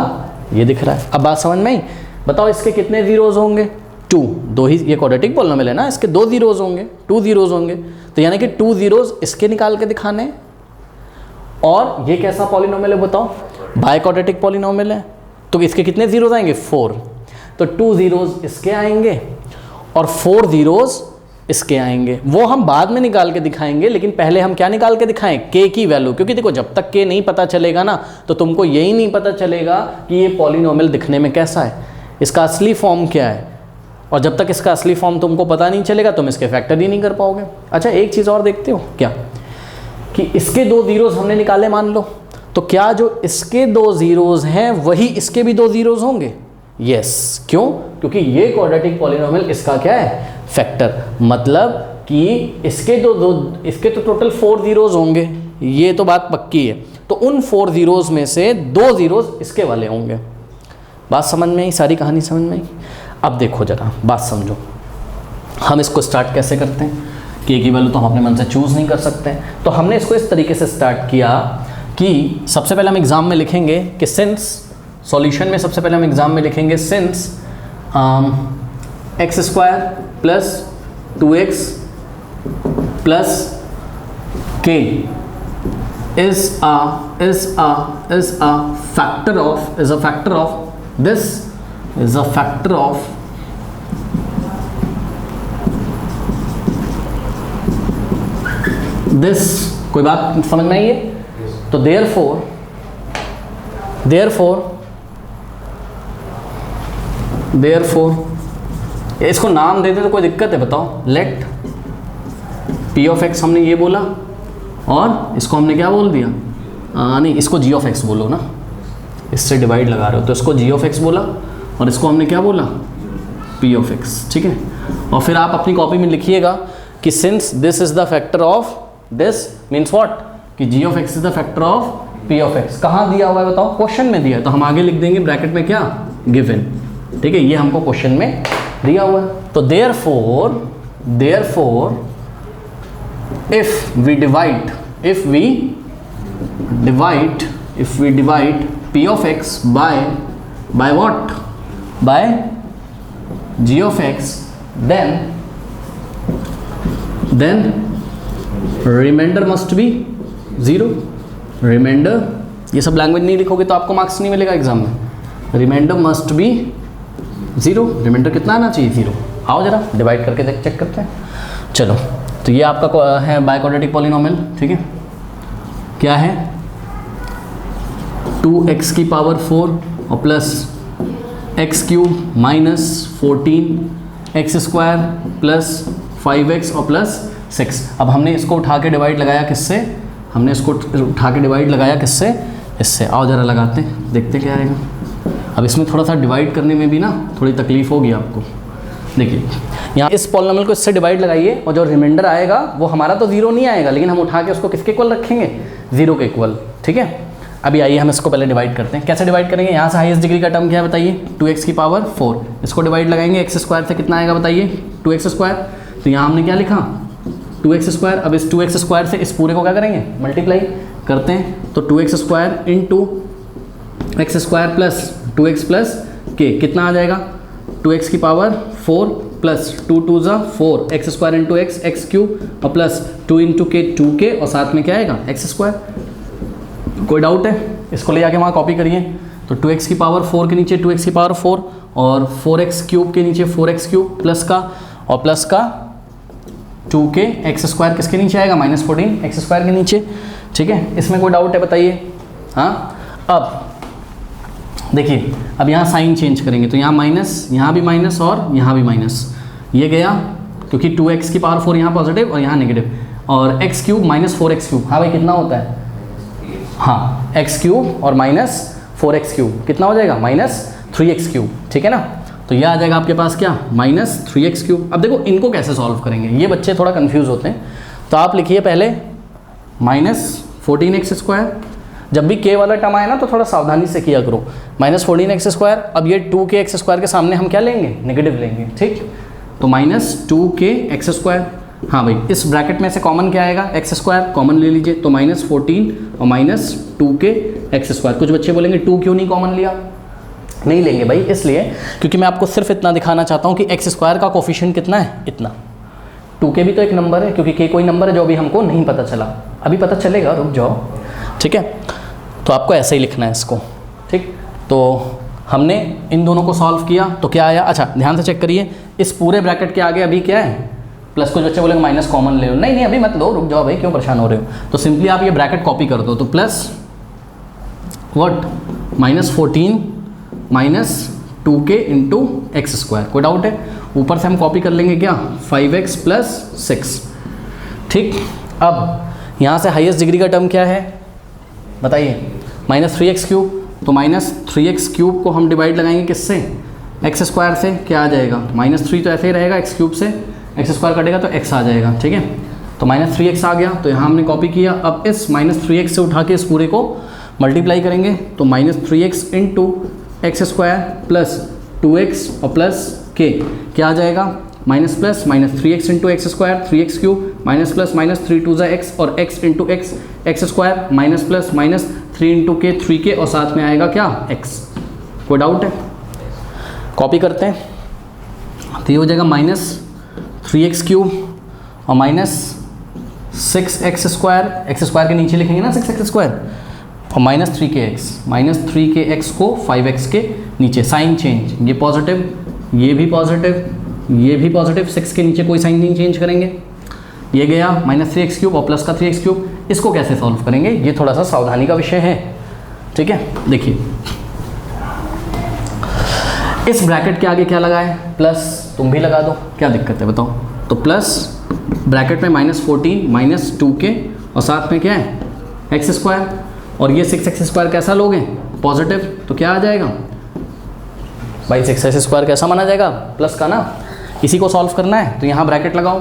ये दिख रहा है। अब बात समझ में आई? बताओ इसके कितने जीरोज होंगे? 2, 2 ही, ये क्वाड्रेटिक पॉलिनोमियल है ना, इसके 2 जीरोज होंगे, 2 जीरोज होंगे। तो यानी कि 2 जीरोज इसके निकाल के दिखाने हैं। और ये कैसा पॉलिनोमियल है बताओ? बाय क्वाड्रेटिक पॉलिनोमियल है। तो इसके कितने जीरोज आएंगे? 4। तो 2 जीरोज इसके आएंगे और 4 जीरोज इसके आएंगे। वो हम बाद में निकाल के दिखाएंगे, लेकिन पहले हम क्या निकाल के दिखाएं? के की वैल्यू। क्योंकि देखो जब तक के नहीं पता चलेगा ना, तो तुमको यही नहीं पता चलेगा कि ये पॉलिनोमियल दिखने में कैसा है, इसका असली फॉर्म क्या है। और जब तक इसका असली फॉर्म तुमको पता नहीं चलेगा, तुम इसके फैक्टर ही नहीं कर पाओगे। अच्छा एक चीज़ और देखते हो क्या, कि इसके 2 जीरोज हमने निकाले मान लो, तो क्या जो इसके 2 जीरोज हैं वही इसके भी 2 जीरोज होंगे? यस। क्यों? क्योंकि ये क्वाड्रेटिक पॉलिनोमियल इसका क्या है? फैक्टर। मतलब कि इसके इसके तो टोटल 4 जीरोज होंगे, ये तो बात पक्की है। तो उन 4 जीरोज में से 2 जीरोज इसके वाले होंगे। बात समझ में आई? सारी कहानी समझ में आई? अब देखो जरा बात समझो, हम इसको स्टार्ट कैसे करते हैं? के की वैल्यू तो हम अपने मन से चूज़ नहीं कर सकते। तो हमने इसको इस तरीके से स्टार्ट किया कि सबसे पहले हम एग्ज़ाम में लिखेंगे कि सिंस, सॉल्यूशन में सबसे पहले हम एग्ज़ाम में लिखेंगे since x square plus 2x plus k is a factor of this। कोई बात समझ में आई है? तो therefore इसको नाम देते तो कोई दिक्कत है बताओ? लेट p ऑफ x हमने ये बोला, और इसको हमने क्या बोल दिया? नहीं, इसको g ऑफ x बोलो ना, इससे डिवाइड लगा रहे हो तो इसको g ऑफ x बोला, और इसको हमने क्या बोला? p of x। ठीक है। और फिर आप अपनी कॉपी में लिखिएगा कि since this is the factor of this means what, कि g of x is the factor of p of x। कहाँ दिया हुआ है बताओ? क्वेश्चन में दिया है। तो हम आगे लिख देंगे ब्रैकेट में क्या? गिवन। ठीक है, ये हमको क्वेश्चन में दिया हुआ है। तो therefore if we divide p of x by what? By g of x, then remainder must be 0। remainder, ये सब लैंग्वेज नहीं लिखोगे तो आपको मार्क्स नहीं मिलेगा एग्जाम में। Reminder must be 0। रिमाइंडर कितना आना चाहिए? 0। आओ जरा डिवाइड करके चेक करते हैं। चलो, तो ये आपका है बाय क्वाड्रेटिक पॉलिनोमियल। ठीक है, क्या है? 2x की पावर 4 और plus x cube minus 14x square plus 5x और प्लस 6। अब हमने इसको उठा के डिवाइड लगाया किससे? हमने इसको उठा के डिवाइड लगाया किससे? इससे। आओ जरा लगाते हैं, देखते क्या आएगा। अब इसमें थोड़ा सा डिवाइड करने में भी ना थोड़ी तकलीफ होगी आपको। देखिए यहाँ इस पॉलिनोमियल को इससे डिवाइड लगाइए, और जो रिमाइंडर आएगा वो हमारा तो 0 नहीं आएगा, लेकिन हम उठा के उसको किसके इक्वल रखेंगे? 0 के इक्वल। ठीक है, अभी आइए हम इसको पहले डिवाइड करते हैं। कैसे डिवाइड करेंगे? यहाँ से हाईएस्ट डिग्री का टर्म क्या है बताइए? 2x की पावर 4। इसको डिवाइड लगाएंगे x स्क्वायर से, कितना आएगा बताइए? 2x square. तो यहाँ हमने क्या लिखा? 2x square. अब इस 2x स्क्वायर से इस पूरे को क्या करेंगे? मल्टीप्लाई करते हैं। तो 2x square into x square plus 2x plus k, कितना आ जाएगा? 2x की पावर 4 प्लस 2 2 ज़ा 4, x square into x cube और प्लस 2 इंटू k 2k, और साथ में क्या आएगा? x square. कोई डाउट है? इसको ले जाके वहाँ कॉपी करिए। तो 2x की पावर 4 के नीचे 2x की पावर 4 और 4x क्यूब के नीचे 4x क्यूब प्लस का और प्लस का 2k, x स्क्वायर किसके नीचे आएगा? माइनस 14 x स्क्वायर के नीचे। ठीक है, इसमें कोई डाउट है बताइए? हाँ, अब देखिए, अब यहाँ साइन चेंज करेंगे तो यहाँ माइनस, यहाँ भी माइनस और यहाँ भी माइनस, ये गया क्योंकि 2x की पावर 4 यहाँ पॉजिटिव और यहाँ नेगेटिव, और x cube minus 4x cube. हाँ भाई, कितना होता है? हाँ, x क्यूब और माइनस 4x क्यूब कितना हो जाएगा? Minus 3x cube. ठीक है ना, तो ये आ जाएगा आपके पास क्या? Minus 3x cube. अब देखो इनको कैसे सॉल्व करेंगे, ये बच्चे थोड़ा कन्फ्यूज़ होते हैं। तो आप लिखिए पहले माइनस 14x स्क्वायर। जब भी k वाला टर्म आए ना तो थोड़ा सावधानी से किया करो। Minus 14x square. अब ये 2k x स्क्वायर के सामने हम क्या लेंगे? नेगेटिव लेंगे। ठीक, तो माइनस 2k x स्क्वायर। हाँ भाई, इस ब्रैकेट में से कॉमन क्या आएगा, एक्स स्क्वायर कॉमन ले लीजिए, तो -14 और -2 के एक्स स्क्वायर। कुछ बच्चे बोलेंगे 2 क्यों नहीं कॉमन लिया, नहीं लेंगे भाई इसलिए क्योंकि मैं आपको सिर्फ इतना दिखाना चाहता हूँ कि एक्स स्क्वायर का कोफिशिएंट कितना है, इतना। 2k भी तो एक नंबर है, क्योंकि k कोई नंबर है जो अभी हमको नहीं पता चला, अभी पता चलेगा, रुक जाओ, ठीक है। तो आपको ऐसे ही लिखना है इसको, ठीक। तो हमने इन दोनों को सॉल्व किया तो क्या आया, अच्छा ध्यान से चेक करिए, इस पूरे ब्रैकेट के आगे अभी क्या है, प्लस। कुछ बच्चे बोलेंगे माइनस कॉमन ले लो, नहीं नहीं अभी मत लो, रुक जाओ भाई, क्यों परेशान हो रहे हो। तो सिंपली आप ये ब्रैकेट कॉपी कर दो, तो plus what, -14 -2k into x square. कोई डाउट है, ऊपर से हम कॉपी कर लेंगे क्या, 5x + 6, ठीक। अब यहाँ से हाईएस्ट डिग्री का टर्म क्या है बताइए, -3x³, तो -3x³ को हम डिवाइड लगाएंगे किससे, एक्स स्क्वायर से, क्या आ जाएगा, -3 तो ऐसे ही रहेगा, x³ से एक्स स्क्वायर कटेगा तो x आ जाएगा, ठीक है। तो -3x आ गया, तो यहाँ हमने कॉपी किया। अब इस -3x से उठा के इस पूरे को मल्टीप्लाई करेंगे, तो -3x into x square plus 2x और प्लस k, क्या आ जाएगा, minus plus -3x into x square 3x³ minus plus -3 2 x और x into x square minus plus -3 into k 3k और साथ में आएगा क्या, x। कोई डाउट है, कॉपी करते हैं, तो ये हो जाएगा -3x³ और -6x स्क्वायर, एक्स स्क्वायर के नीचे लिखेंगे ना 6x स्क्वायर, और -3kx को 5x के नीचे, साइन चेंज, ये पॉजिटिव, ये भी पॉजिटिव, ये भी पॉजिटिव, 6 के नीचे कोई साइन नहीं चेंज करेंगे, ये गया -3x³ और प्लस का 3x³। इसको कैसे सॉल्व करेंगे, ये थोड़ा सा सावधानी का विषय है, ठीक है। देखिए इस ब्रैकेट के आगे क्या लगा है, प्लस, तुम भी लगा दो, क्या दिक्कत है बताओ। तो प्लस ब्रैकेट में -14 -2k और साथ में क्या है, एक्स स्क्वायर, और ये 6x स्क्वायर कैसा लोगे, पॉजिटिव, तो क्या आ जाएगा भाई, 6x स्क्वायर कैसा माना जाएगा, प्लस का ना। इसी को सॉल्व करना है, तो यहाँ ब्रैकेट लगाओ,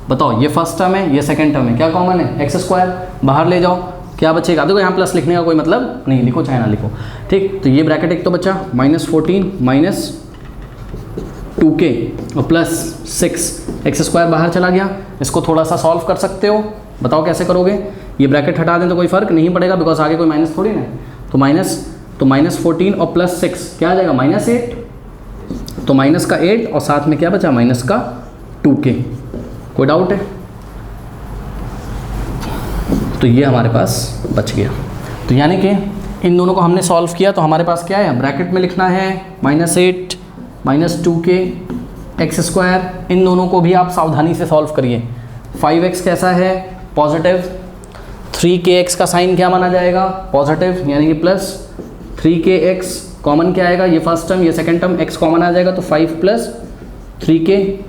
बताओ ये फर्स्ट टर्म है, ये सेकंड टर्म है, क्या कॉमन है, एक्स स्क्वायर, बाहर ले जाओ, क्या बचेगा, देखो यहाँ प्लस लिखने का कोई मतलब नहीं, लिखो चाहे ना लिखो, ठीक। तो ये ब्रैकेट एक तो बचा, -14 -2k और प्लस 6x स्क्वायर बाहर चला गया। इसको थोड़ा सा सॉल्व कर सकते हो, बताओ कैसे करोगे। ये ब्रैकेट हटा दें तो कोई फ़र्क नहीं पड़ेगा, बिकॉज आगे कोई माइनस थोड़ी ना है। तो -14 और प्लस 6 क्या आ जाएगा, -8, तो माइनस का 8 और साथ में क्या बचा, माइनस का 2k। कोई डाउट है, तो ये हमारे पास बच गया। तो यानी कि इन दोनों को हमने सॉल्व किया, तो हमारे पास क्या है, ब्रैकेट में लिखना है -8 -2k एक्स स्क्वायर। इन दोनों को भी आप सावधानी से सॉल्व करिए। 5x कैसा है, पॉजिटिव, 3kx का साइन क्या माना जाएगा, पॉजिटिव, यानी कि प्लस 3kx कॉमन क्या आएगा, ये फर्स्ट टर्म, ये सेकंड टर्म, x कॉमन आ जाएगा, तो 5 + 3k।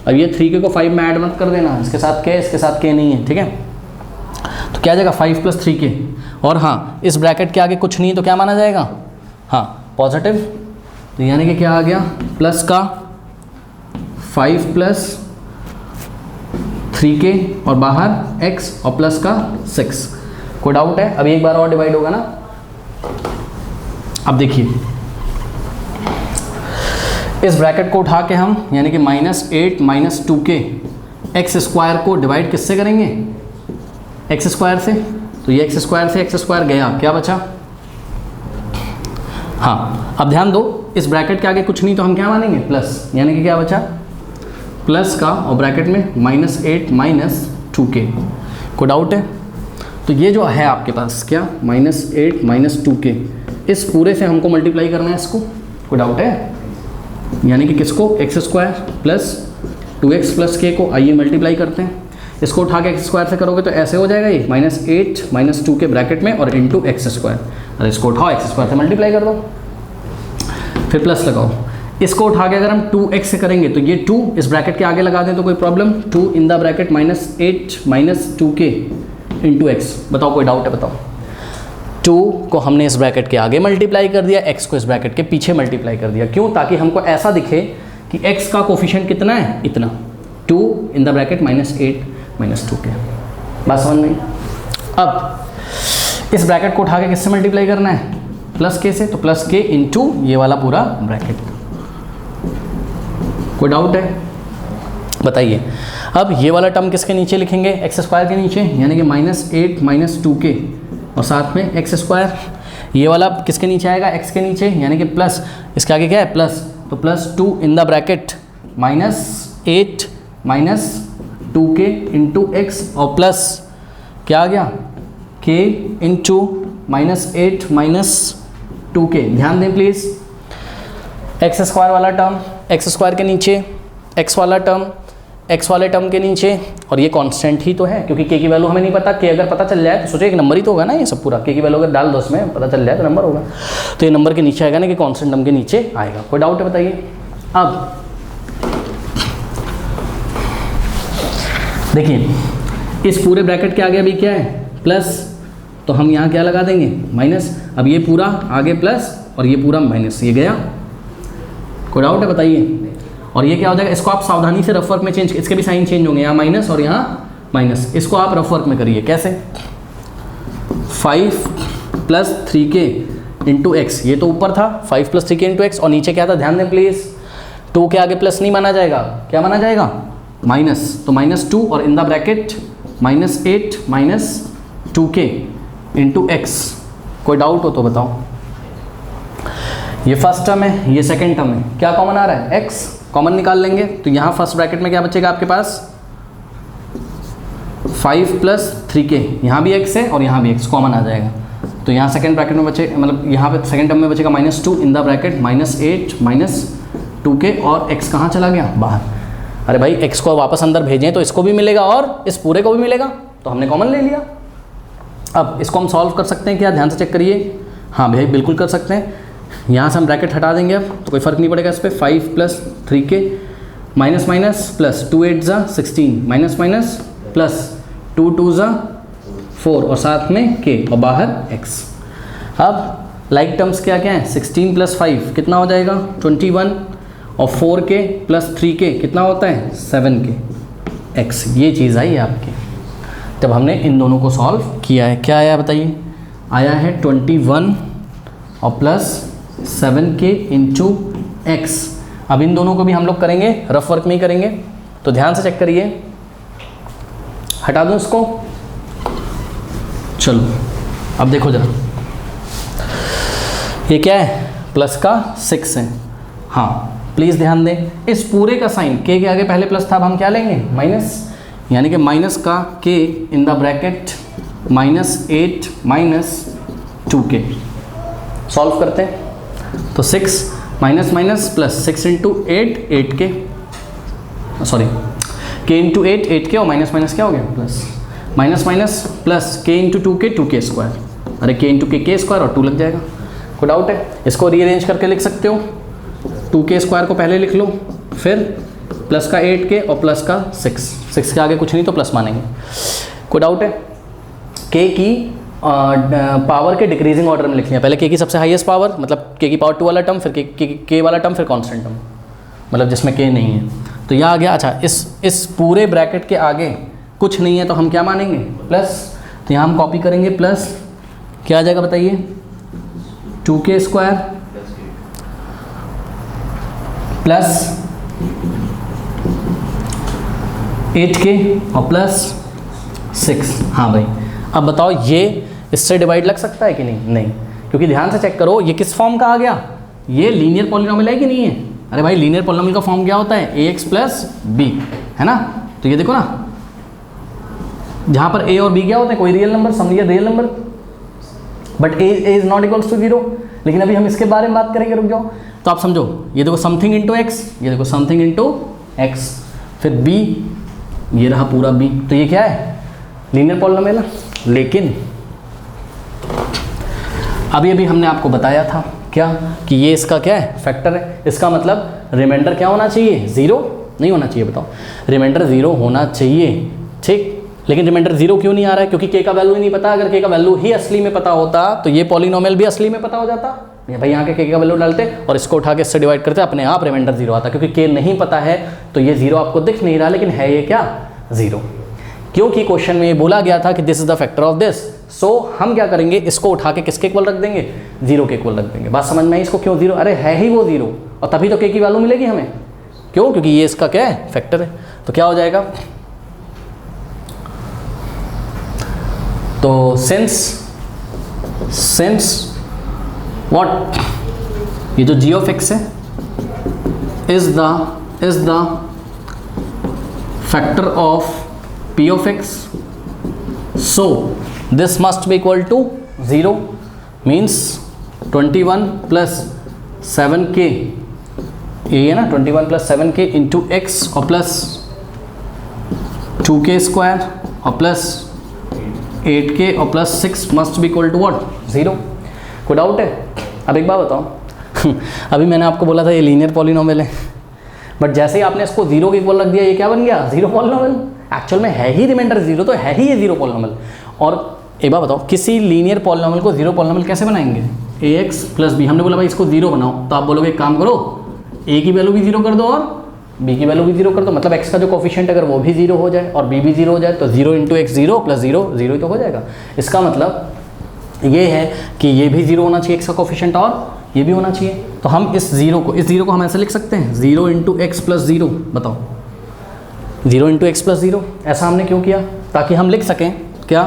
अब ये 3k को 5 में ऐड मत कर देना, इसके साथ k, इसके साथ k नहीं है, ठीक है। तो क्या आ जाएगा 5 + 3k, और हाँ इस ब्रैकेट के आगे कुछ नहीं तो क्या माना जाएगा, हाँ पॉजिटिव, तो यानी कि क्या आ गया, प्लस का 5 + 3k और बाहर x और प्लस का 6। कोई डाउट है, अभी एक बार और डिवाइड होगा ना। अब देखिए इस ब्रैकेट को उठा के हम, यानी कि -8 -2k एक्स स्क्वायर को डिवाइड किससे करेंगे, एक्स स्क्वायर से। तो ये एक्स स्क्वायर से एक्स स्क्वायर गया, क्या बचा, हाँ अब ध्यान दो, इस ब्रैकेट के आगे कुछ नहीं तो हम क्या मानेंगे, प्लस, यानी कि क्या बचा, प्लस का, और ब्रैकेट में -8 -2k। कोई डाउट है, तो ये जो है आपके पास क्या, -8 -2k, इस पूरे से हमको मल्टीप्लाई करना है इसको। कोई डाउट है, यानी कि किसको, x square plus 2x + k को, आइए मल्टीप्लाई करते हैं। इसको उठा के एक्स स्क्वायर से करोगे तो ऐसे हो जाएगा, ये -8 -2k ब्रैकेट में और इंटू एक्स स्क्वायर। अरे इसको उठाओ, एक्स स्क्वायर से मल्टीप्लाई कर दो, फिर प्लस लगाओ। इसको उठा के अगर हम 2x से करेंगे तो ये 2 इस ब्रैकेट के आगे लगा दें तो कोई problem, 2 in the bracket -8 -2k into x. बताओ कोई डाउट है, बताओ। 2 को हमने इस ब्रैकेट के आगे मल्टीप्लाई कर दिया, x को इस ब्रैकेट के पीछे मल्टीप्लाई कर दिया। क्यों, ताकि हमको ऐसा दिखे कि x का कोफिशिएंट कितना है, इतना, 2 इन द ब्रैकेट -8 -2k। बात समझ में। अब इस ब्रैकेट को उठा के किससे मल्टीप्लाई करना है, प्लस k से, तो प्लस k इंटू ये वाला पूरा ब्रैकेट। कोई डाउट है, बताइए। अब ये वाला टर्म किसके नीचे लिखेंगे, एक्स स्क्वायर के नीचे, यानी कि -8 - 2k और साथ में एक्स स्क्वायर। ये वाला किसके नीचे आएगा, एक्स के नीचे, यानी कि प्लस, इसके आगे क्या है प्लस, तो +2 in the bracket -8 - 2k into X और प्लस क्या आ गया k इंटू -8 - 2k। ध्यान दें प्लीज़, एक्स स्क्वायर वाला टर्म एक्स स्क्वायर के नीचे, एक्स वाला टर्म एक्स वाले टर्म के नीचे, और ये कांस्टेंट ही तो है क्योंकि k की वैल्यू हमें नहीं पता। k अगर पता चल जाए तो सोचिए एक नंबर ही तो होगा ना, ये सब पूरा k की वैल्यू अगर डाल दो उसमें पता चल जाए तो नंबर होगा। तो ये नंबर के नीचे आएगा ना कि कांस्टेंट टर्म के नीचे आएगा। कोई डाउट है बताइए। अब देखिए इस पूरे ब्रैकेट के आगे अभी क्या है प्लस, तो हम यहाँ क्या लगा देंगे माइनस। अब ये पूरा आगे प्लस और ये पूरा माइनस, ये गया। कोई डाउट है बताइए। और ये क्या हो जाएगा, इसको आप सावधानी से रफ वर्क में चेंज, इसके भी साइन चेंज होंगे, यहाँ माइनस और यहाँ माइनस। इसको आप रफ वर्क में करिए, कैसे 5 + 3k इंटू एक्स, ये तो ऊपर था 5 + 3k इंटू एक्स, और नीचे क्या था ध्यान दें प्लीज़, 2 के आगे प्लस नहीं माना जाएगा, क्या माना जाएगा माइनस, तो -2 और in the bracket -8 - 2k into x. कोई डाउट हो तो बताओ। ये फर्स्ट टर्म है, ये सेकंड टर्म है, क्या कॉमन आ रहा है x, कॉमन निकाल लेंगे तो यहाँ फर्स्ट ब्रैकेट में क्या बचेगा आपके पास 5 + 3k, यहाँ भी x है और यहाँ भी x कॉमन आ जाएगा। तो यहाँ सेकंड ब्रैकेट में बचे, मतलब यहाँ पे सेकंड टर्म में बचेगा -2 इन द ब्रैकेट -8 - 2k, और x कहाँ चला गया बाहर। अरे भाई x को वापस अंदर भेजें तो इसको भी मिलेगा और इस पूरे को भी मिलेगा, तो हमने कॉमन ले लिया। अब इसको हम सॉल्व कर सकते हैं क्या, ध्यान से चेक करिए। हाँ भाई बिल्कुल कर सकते हैं। यहाँ से हम ब्रैकेट हटा देंगे अब तो कोई फ़र्क नहीं पड़ेगा इस पर। 5 + 3k minus minus plus 2 8 = 16 minus minus plus 2 2 = 4 और साथ में k और बाहर x। अब लाइक टर्म्स क्या क्या हैं, 16 + 5 कितना हो जाएगा 21 और 4k + 3k कितना होता है 7k x। ये चीज़ आई है आपकी जब हमने इन दोनों को सॉल्व किया है। क्या आया बताइए, आया है 21 और प्लस 7k इंटू एक्स। अब इन दोनों को भी हम लोग करेंगे रफ वर्क में ही करेंगे, तो ध्यान से चेक करिए। हटा दूं इसको, चलो अब देखो जरा, ये क्या है प्लस का 6 है। हाँ प्लीज़ ध्यान दें, इस पूरे का साइन k के आगे पहले प्लस था, अब हम क्या लेंगे माइनस, यानी कि माइनस का k in the bracket -8 - 2k। Solve करते हैं तो 6 minus minus plus 6 into 8 8k, sorry k into 8 8k और माइनस माइनस क्या हो गया plus, minus minus plus k into 2k 2k square. अरे k इंटू k स्क्वायर और 2 लग जाएगा। कोई डाउट है, इसको रीअरेंज करके लिख सकते हो। 2k स्क्वायर को पहले लिख लो, फिर प्लस का 8k और प्लस का 6 के आगे कुछ नहीं तो प्लस मानेंगे। कोई डाउट है, k की पावर के डिक्रीजिंग ऑर्डर में लिख लिया। पहले k की सबसे हाईएस्ट पावर मतलब k की पावर 2 वाला टर्म, फिर k वाला टर्म, फिर कांस्टेंट टर्म मतलब जिसमें k नहीं है। तो यह आ गया। अच्छा इस पूरे ब्रैकेट के आगे कुछ नहीं है तो हम क्या मानेंगे प्लस, तो यहाँ हम कॉपी करेंगे प्लस, क्या आ जाएगा बताइए 2k स्क्वायर प्लस 8k और प्लस 6। हाँ भाई अब बताओ ये इससे डिवाइड लग सकता है कि नहीं, नहीं, क्योंकि ध्यान से चेक करो ये किस फॉर्म का आ गया, ये लीनियर पॉलिनोमियल है कि नहीं है। अरे भाई लीनियर पॉलिनोमियल का फॉर्म क्या होता है ax + b, है ना। तो ये देखो ना, जहाँ पर a और b क्या होते हैं, कोई रियल नंबर, समझिए real number, but a is not equals to 0। लेकिन अभी हम इसके बारे में बात करेंगे, रुक जाओ। तो आप समझो, ये देखो समथिंग इंटू एक्स, ये देखो समथिंग इंटू एक्स, फिर b, ये रहा पूरा b। तो ये क्या है लीनियर पॉलिनोमियल। लेकिन अभी अभी हमने आपको बताया था क्या कि ये इसका क्या है फैक्टर है। इसका मतलब रिमाइंडर क्या होना चाहिए 0 नहीं होना चाहिए। बताओ रिमाइंडर 0 होना चाहिए, ठीक। लेकिन रिमाइंडर 0 क्यों नहीं आ रहा है, क्योंकि k का वैल्यू ही नहीं पता। अगर k का वैल्यू ही असली में पता होता तो ये पॉलिनोमियल भी असली में पता हो जाता। भाई यहाँ के k का वैल्यू डालते और इसको उठा के इससे डिवाइड करते, अपने आप रिमाइंडर 0 आता। क्योंकि k नहीं पता है तो ये 0 आपको दिख नहीं रहा, लेकिन है ये क्या 0, क्योंकि क्वेश्चन में ये बोला गया था कि this is the factor of this. So हम क्या करेंगे, इसको उठा के किसके इक्वल रख देंगे 0 के इक्वल रख देंगे। बात समझ में आई इसको क्यों 0, अरे है ही वो 0 और तभी तो k की वैल्यू मिलेगी हमें। क्यों? क्योंकि ये इसका क्या है, फैक्टर है। तो क्या हो जाएगा, तो सिंस व्हाट, ये जो g ऑफ x है is the factor of p of x, so this must be equal to 0, means 21 plus 7k, ये है ना 21 प्लस 7k इंटू एक्स और प्लस 2k स्क्वायर और प्लस 8k और plus 6 must be equal to what, 0। कोई doubt है? अब एक बात बताओ अभी मैंने आपको बोला था ये लीनियर पॉलिनोमियल है, बट जैसे ही आपने इसको 0 के इक्वल रख दिया, ये क्या बन गया, 0 पॉलिनोमियल। एक्चुअल में है ही रिमाइंडर 0, तो है ही ये 0 पॉलिनोमियल। और एक बात बताओ, किसी लीनियर पॉलिनोमियल को 0 पॉलिनोमियल कैसे बनाएंगे, ax प्लस b। हमने बोला भाई इसको 0 बनाओ, तो आप बोलोगे एक काम करो, a की वैल्यू भी 0 कर दो और b की वैल्यू भी 0 कर दो, मतलब x का जो कोफिशिएंट अगर वो भी 0 हो जाए और b भी 0 हो जाए, तो 0 इंटू एक्स 0 प्लस 0 0 ही तो हो जाएगा। इसका मतलब ये है कि ये भी 0 होना चाहिए x का कोफिशिएंट और ये भी होना चाहिए। तो हम इस 0 को हम ऐसे लिख सकते हैं, 0 इंटू एक्स प्लस 0। बताओ 0 इंटू एक्स प्लस 0, ऐसा हमने क्यों किया? ताकि हम लिख सकें क्या,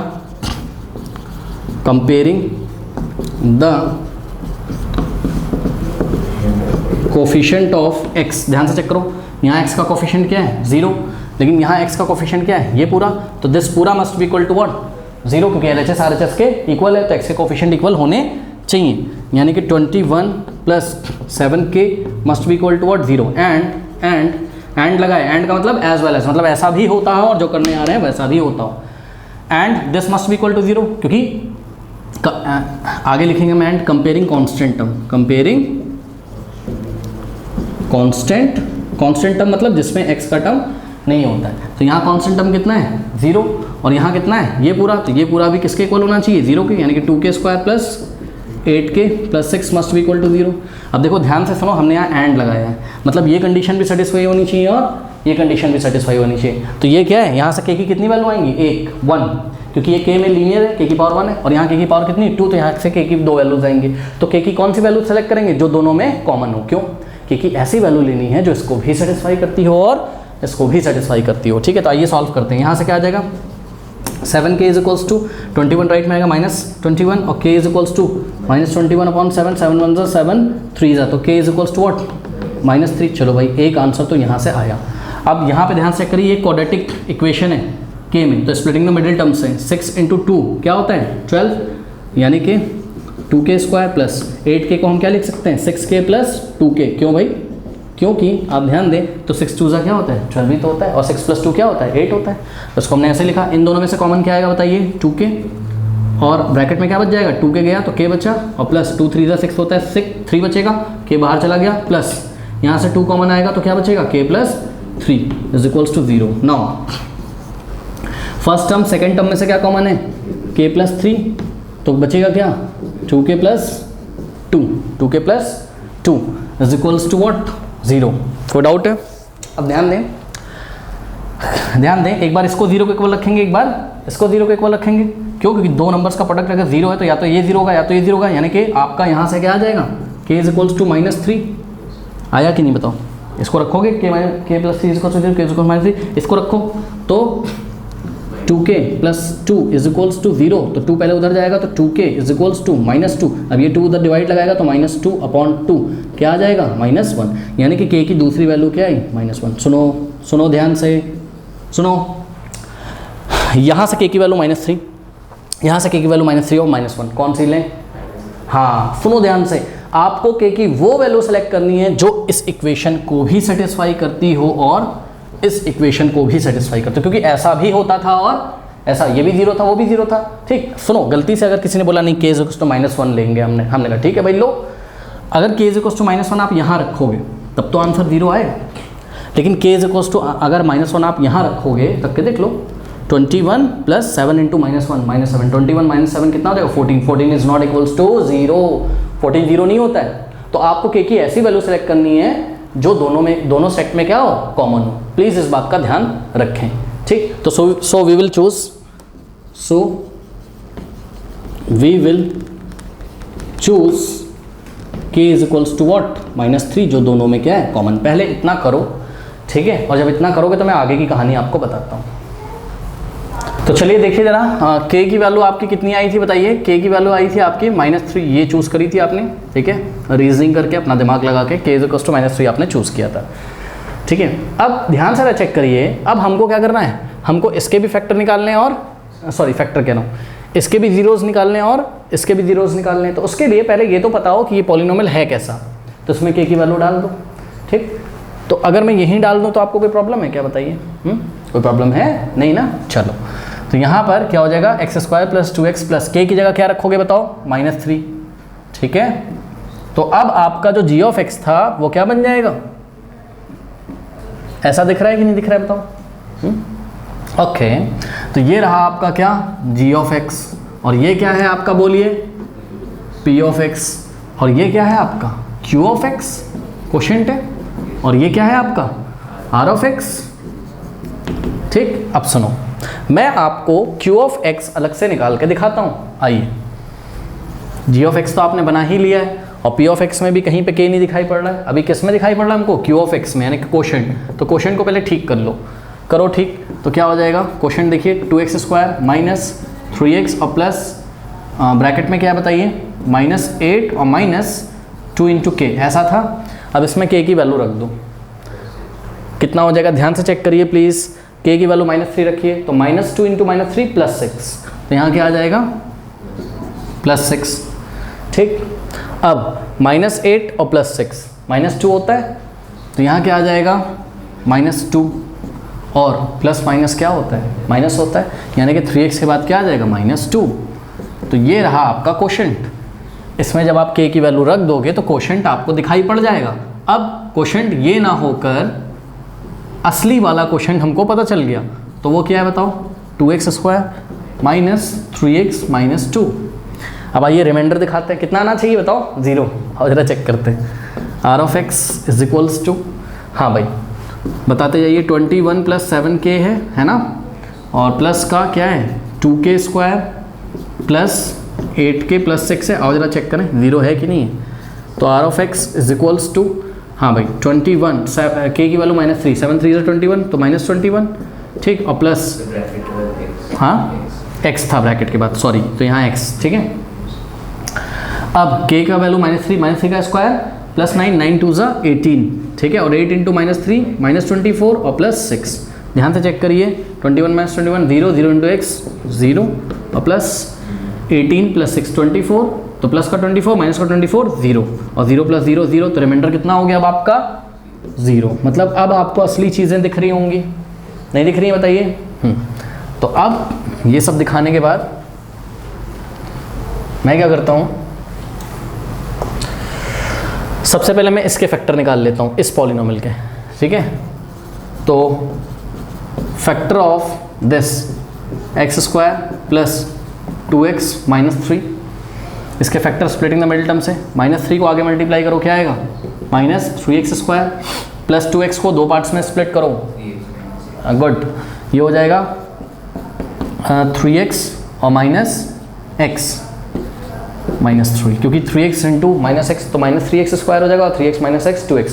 comparing the coefficient of x। ध्यान से चेक करो, यहाँ x का कोफिशिएंट क्या है, 0, लेकिन यहाँ x का कोफिशिएंट क्या है, ये पूरा। तो दिस पूरा must be equal to what, 0, क्योंकि LHS RHS के इक्वल है, तो x के कोफिशिएंट इक्वल होने चाहिए। यानी कि 21 plus 7k must be equal to what, 0। And लगाए, एंड का मतलब एज वेल एज, मतलब ऐसा भी होता है और जो करने आ रहे हैं वैसा भी होता हो। And this must be equal to 0, क्योंकि आगे लिखेंगे हम and comparing constant term, comparing constant term मतलब जिसमें x का टर्म नहीं होता है। तो यहाँ कांस्टेंट टर्म कितना है, 0, और यहाँ कितना है, ये पूरा। तो ये पूरा भी किसके इक्वल होना चाहिए, 0 के, यानी कि 2k square plus 8k plus 6 must be equal to 0। अब देखो ध्यान से सुनो, हमने यहाँ एंड लगाया है, मतलब ये कंडीशन भी सेटिस्फाई होनी चाहिए और ये कंडीशन भी सेटिस्फाई होनी चाहिए। तो ये क्या है, यहाँ से k की कितनी वैल्यू आएंगी, 1, क्योंकि ये k में लीनियर है, k की पावर 1 है, और यहाँ k की पावर कितनी, 2, तो यहाँ से k की 2 वैल्यूज आएंगी। तो k की कौन सी वैल्यू सेलेक्ट करेंगे, जो दोनों में कॉमन हो। क्यों? क्योंकि ऐसी वैल्यू लेनी है जो इसको भी सेटिस्फाई करती हो और इसको भी सेटिस्फाई करती हो। ठीक है, तो आइए सॉल्व करते हैं। यहाँ से क्या आ जाएगा, 7k is equals to 21 right में आएगा -21, और k इज इक्वल्स टू -21/7, 7 1 7 3 तो k is equals to what, -3। चलो भाई, एक आंसर तो यहाँ से आया। अब यहाँ पे ध्यान से करिए, ये क्वाड्रेटिक इक्वेशन है k में, तो स्प्लिटिंग द मिडिल टर्म से 6 इंटू 2 क्या होता है, 12, यानी कि 2k स्क्वायर प्लस 8k को हम क्या लिख सकते हैं, 6k प्लस 2k। क्यों भाई? क्योंकि आप ध्यान दें तो 6 2 क्या होता है, 12 ही तो होता है, और 6 प्लस 2 क्या होता है, 8 होता है। तो इसको हमने ऐसे लिखा। इन दोनों में से कॉमन क्या आएगा बताइए, 2k, और ब्रैकेट में क्या बच जाएगा, 2k गया तो k बचा, और प्लस 2 3 6 होता है, 3 बचेगा, k बाहर चला गया, प्लस यहाँ से 2 कॉमन आएगा तो क्या बचेगा, k plus 3 is equals to 0। Now first term second term में से क्या कॉमन है, k प्लस 3, तो बचेगा क्या, 2k plus 2 is equals to what, 0। कोई डाउट है? अब ध्यान दें एक बार इसको 0 के इक्वल रखेंगे, एक बार इसको 0 के इक्वल रखेंगे। क्यों? क्योंकि दो नंबर्स का प्रोडक्ट अगर 0 है तो या तो ये 0 होगा या तो ये 0 होगा, यानी कि आपका यहाँ से क्या आ जाएगा, k इज इक्वल्स टू -3। आया कि नहीं बताओ? इसको रखोगे k plus 3 is equals to 0, k is equals -3, इसको रखो तो 2k plus 2 is equals to 0, तो 2 पहले उधर जाएगा तो 2k इज इक्वल्स टू -2। अब ये 2 उधर डिवाइड लगाएगा तो -2/2 क्या आ जाएगा, -1, यानी कि k की दूसरी वैल्यू क्या आई, -1। सुनो ध्यान से सुनो, यहाँ से k की वैल्यू -3, यहाँ से k की वैल्यू -3 और -1, कौन सी लें? हाँ, सुनो ध्यान से, आपको k की वो वैल्यू सेलेक्ट करनी है जो इस इक्वेशन को भी सेटिस्फाई करती हो और इस इक्वेशन को भी सेटिस्फाई करते, क्योंकि ऐसा भी होता था और ऐसा, ये भी 0 था वो भी 0 था। ठीक, सुनो, गलती से अगर किसी ने बोला नहीं k इज इक्वल्स टू -1 लेंगे, हमने कहा ठीक है भाई लो, अगर k इज इक्वल्स टू -1 आप यहाँ रखोगे तब तो आंसर 0 आएगा, लेकिन k इज इक्वल्स टू अगर -1 आप यहाँ रखोगे तब के देख लो, 21 प्लस 7 इंटू -1 -7, 21 -7 कितना हो जाएगा, 14 इज नॉट इक्वल्स टू 0, 14 0 नहीं होता है। तो आपको k की ऐसी वैल्यू सेलेक्ट करनी है जो दोनों सेट में क्या हो, कॉमन हो। प्लीज़ इस बात का ध्यान रखें। ठीक, तो so we will choose k is equals to what, -3, जो दोनों में क्या है, कॉमन। पहले इतना करो, ठीक है, और जब इतना करोगे तो मैं आगे की कहानी आपको बताता हूँ। तो चलिए देखिए ज़रा, k की वैल्यू आपकी कितनी आई थी बताइए। k की वैल्यू आई थी आपकी -3, ये चूज़ करी थी आपने, ठीक है, रीजनिंग करके अपना दिमाग लगा के k = -3 आपने चूज़ किया था, ठीक है। अब ध्यान से चेक करिए, अब हमको क्या करना है, हमको इसके भी फैक्टर निकालने हैं, और सॉरी फैक्टर कह रहा हूँ, इसके भी जीरोज़ निकालने हैं और इसके भी जीरोज़ निकालने हैं। तो उसके लिए पहले ये तो पता हो कि ये पॉलिनोमियल है कैसा, तो इसमें k की वैल्यू डाल दो, ठीक। तो अगर मैं यहीं डाल दूँ तो आपको कोई प्रॉब्लम है क्या बताइए? कोई प्रॉब्लम है नहीं ना। चलो, तो यहाँ पर क्या हो जाएगा, x² + 2x + k की जगह क्या रखोगे बताओ, -3, ठीक है। तो अब आपका जो g था वो क्या बन जाएगा, ऐसा दिख रहा है कि नहीं दिख रहा है बताओ? ओके, तो ये रहा आपका क्या, g, और ये क्या है आपका बोलिए, p, और ये क्या है आपका q, क्वोशिएंट है, और ये क्या है आपका r, ठीक। अब सुनो, मैं आपको q अलग से निकाल के दिखाता हूँ। आइए, g तो आपने बना ही लिया है, और p में भी कहीं पे k नहीं दिखाई पड़ रहा है। अभी किस में दिखाई पड़ रहा है हमको, q में, यानी कि क्वोशिएंट। तो क्वोशिएंट को पहले ठीक कर लो, करो ठीक। तो क्या हो जाएगा, क्वोशिएंट देखिए 2x² - 3x और प्लस ब्रैकेट में क्या बताइए, -8 और -2 × k, ऐसा था। अब इसमें k की वैल्यू रख दो, कितना हो जाएगा, ध्यान से चेक करिए प्लीज़। k की वैल्यू -3 रखिए, तो -2 × -3 +6, तो यहाँ क्या आ जाएगा, +6, ठीक। अब -8 और +6, -2 होता है, तो यहाँ क्या आ जाएगा, -2, और प्लस माइनस क्या होता है, माइनस होता है, यानी कि 3x के बाद क्या आ जाएगा, -2। तो ये रहा आपका क्वोशिएंट। इसमें जब आप k की वैल्यू रख दोगे तो क्वोशिएंट आपको दिखाई पड़ जाएगा। अब क्वोशिएंट ये ना होकर असली वाला क्वोशिएंट हमको पता चल गया, तो वो क्या है बताओ, 2x² - 3x - 2। अब आइए रिमाइंडर दिखाते हैं, कितना आना चाहिए बताओ, 0। और ज़रा चेक करते हैं, r = हाँ भाई बताते जाइए, 21 + 7k है ना, और प्लस का क्या है 2k² + 8k + 6 है। और ज़रा चेक करें 0 है कि नहीं है। तो r = हाँ भाई 21, k की वैल्यू -3, 7 3 21, तो -21, ठीक, और प्लस हाँ x था ब्रैकेट के बाद, सॉरी, तो यहाँ x, ठीक है। अब k का वैल्यू -3 का स्क्वायर + 9, 9 2 = 18, ठीक है, और 8 × -3 -24 और +6। ध्यान से चेक करिए, 21 - 21 0, 0 × x 0, और प्लस 18 + 6 24, तो प्लस का 24 माइनस का 24 0, और 0 + 0 0, तो रिमाइंडर कितना हो गया अब आपका 0। मतलब अब आपको असली चीज़ें दिख रही होंगी, नहीं दिख रही है बताइए। तो अब ये सब दिखाने के बाद मैं क्या करता हूँ, सबसे पहले मैं इसके फैक्टर निकाल लेता हूँ, इस पॉलिनोमियल के, ठीक है। तो factor of this x² + 2x - 3, इसके factor splitting the middle term से, -3 को आगे मल्टीप्लाई करो क्या आएगा, -3x² + 2x को 2 पार्ट्स में स्प्लिट करो, गुड, ये हो जाएगा 3x और -x -3, क्योंकि 3x × -x तो -3x² हो जाएगा, और 3x - x 2x,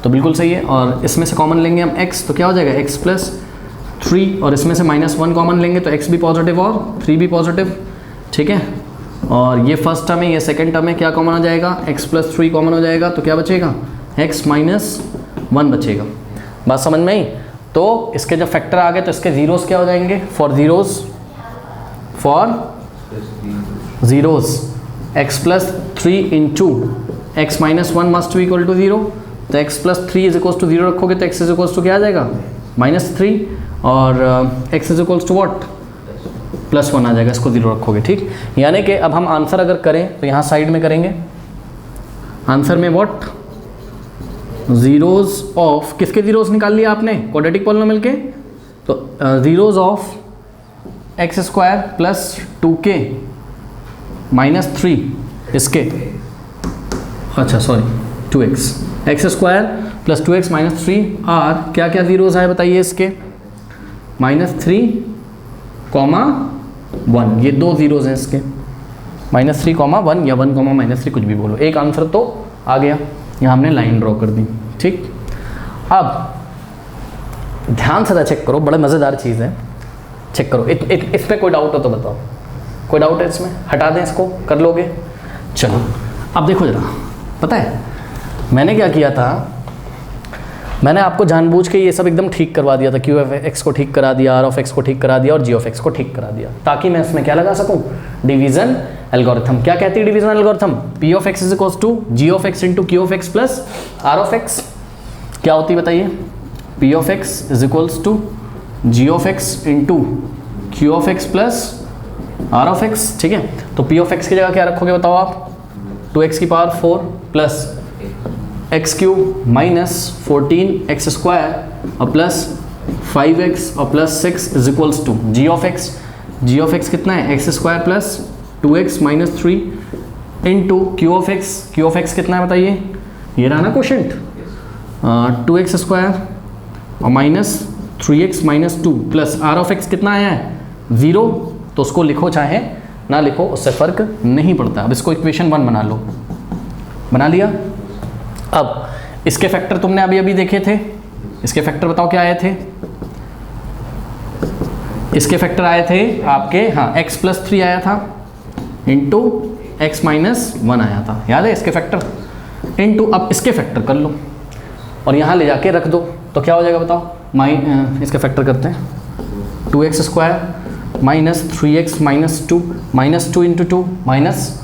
तो बिल्कुल सही है। और इसमें से कॉमन लेंगे हम x, तो क्या हो जाएगा x + 3, और इसमें से -1 कॉमन लेंगे तो x भी पॉजिटिव और 3 भी पॉजिटिव, ठीक है। और ये फर्स्ट टर्म है, ये सेकंड टर्म है, क्या कॉमन हो जाएगा, x + 3 कॉमन हो जाएगा, तो क्या बचेगा, x - 1 बचेगा। बात समझ में आई। तो इसके जब फैक्टर आ गए तो इसके जीरोस क्या हो जाएंगे, for zeros x + 3 × x - 1 must B = 0, तो x + 3 = 0 रखोगे तो x = क्या आ जाएगा, -3, और x = what, +1 आ जाएगा, इसको 0 रखोगे, ठीक। यानी कि अब हम आंसर अगर करें तो यहाँ साइड में करेंगे, आंसर में व्हाट, जीरोस ऑफ, किसके जीरोस निकाल लिया आपने, क्वाड्रेटिक पॉलिनोमियल के, तो जीरोस ऑफ x² + 2k - 3, इसके, अच्छा sorry 2x, x² + 2x - 3 are क्या क्या जीरोस आए बताइए इसके, -3, 1, ये 2 जीरोस हैं इसके, -3, 1 या 1, -3 कुछ भी बोलो, एक आंसर तो आ गया। यहाँ हमने लाइन ड्रॉ कर दी, ठीक। अब ध्यान से चेक करो, बड़ा मज़ेदार चीज़ है, चेक करो। इस पर कोई डाउट हो तो बताओ, कोई डाउट है इसमें? हटा दें इसको, कर लोगे? चलो अब देखो जरा, पता है मैंने क्या किया था, मैंने आपको जानबूझ के ये सब एकदम ठीक करवा दिया था, क्यू एफ एक्स को ठीक करा दिया, आर ऑफ एक्स को ठीक करा दिया और जी ऑफ एक्स को ठीक करा दिया, ताकि मैं इसमें क्या लगा सकूं, डिवीजन एल्गोरिथम। क्या कहती है division algorithm? P of X is equals to G of X into Q of X plus R of X. क्या होती है बताइए? P of X is equals to G of X into Q of X plus R of X. ठीक है, तो P of x की जगह क्या रखोगे बताओ आप? 2x की power 4 plus X cube minus 14x square और प्लस 5x और plus 6 is equals to G of X. G of X कितना है? X square plus 2x minus 3 into Q of X. Q of X कितना है बताइए? ये रहा ना क्वेश्चन, 2x स्क्वायर और minus 3x minus 2 plus R of X कितना आया है? 0। तो उसको लिखो चाहे ना लिखो, उससे फ़र्क नहीं पड़ता। अब इसको इक्वेशन 1 बना लो, बना लिया। अब इसके फैक्टर तुमने अभी अभी देखे थे, इसके फैक्टर बताओ क्या आए थे? इसके फैक्टर आए थे आपके, हाँ, x प्लस 3 आया था इंटू एक्स माइनस 1 आया था, याद है इसके फैक्टर इंटू। अब इसके फैक्टर कर लो और यहाँ ले जाके रख दो, तो क्या हो जाएगा बताओ? इसके फैक्टर करते हैं, 2x square minus 3x minus 2 minus 2 into 2 minus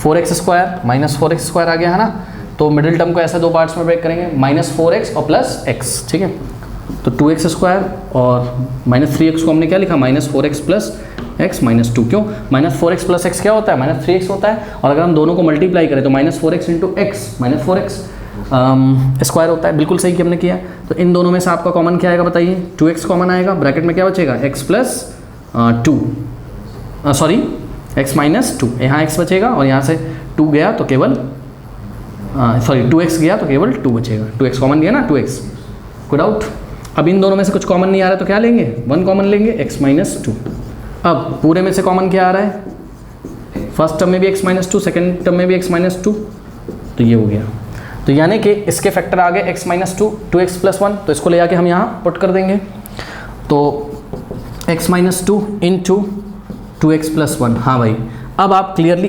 4x square, minus 4x square आ गया है ना। तो मिडिल टर्म को ऐसे दो पार्ट्स में ब्रेक करेंगे, माइनस 4x और प्लस x। ठीक है, तो 2x स्क्वायर और माइनस 3x को हमने क्या लिखा? Minus 4x plus x minus 2। क्यों? माइनस 4x प्लस x क्या होता है? माइनस 3x होता है। और अगर हम दोनों को मल्टीप्लाई करें तो minus 4x into x minus 4x square होता है। बिल्कुल सही कि हमने किया। तो इन दोनों में से आपका कॉमन क्या आएगा बताइए? 2x कॉमन आएगा, ब्रैकेट में क्या बचेगा? x plus 2, sorry x minus 2, यहाँ x बचेगा और यहाँ से 2 गया तो केवल सॉरी 2x गया तो केवल 2 बचेगा। 2x कॉमन लिया ना, 2x। कोई डाउट? अब इन दोनों में से कुछ कॉमन नहीं आ रहा तो क्या लेंगे? 1 कॉमन लेंगे, x माइनस 2। अब पूरे में से कॉमन क्या आ रहा है? फर्स्ट टर्म में भी x माइनस 2, सेकेंड टर्म में भी x माइनस 2, तो ये हो गया। तो यानी कि इसके फैक्टर आ गए x माइनस 2, 2x प्लस 1। तो इसको ले जाके हम यहाँ पुट कर देंगे, तो x minus 2 into 2x plus 1। हाँ भाई, अब आप क्लियरली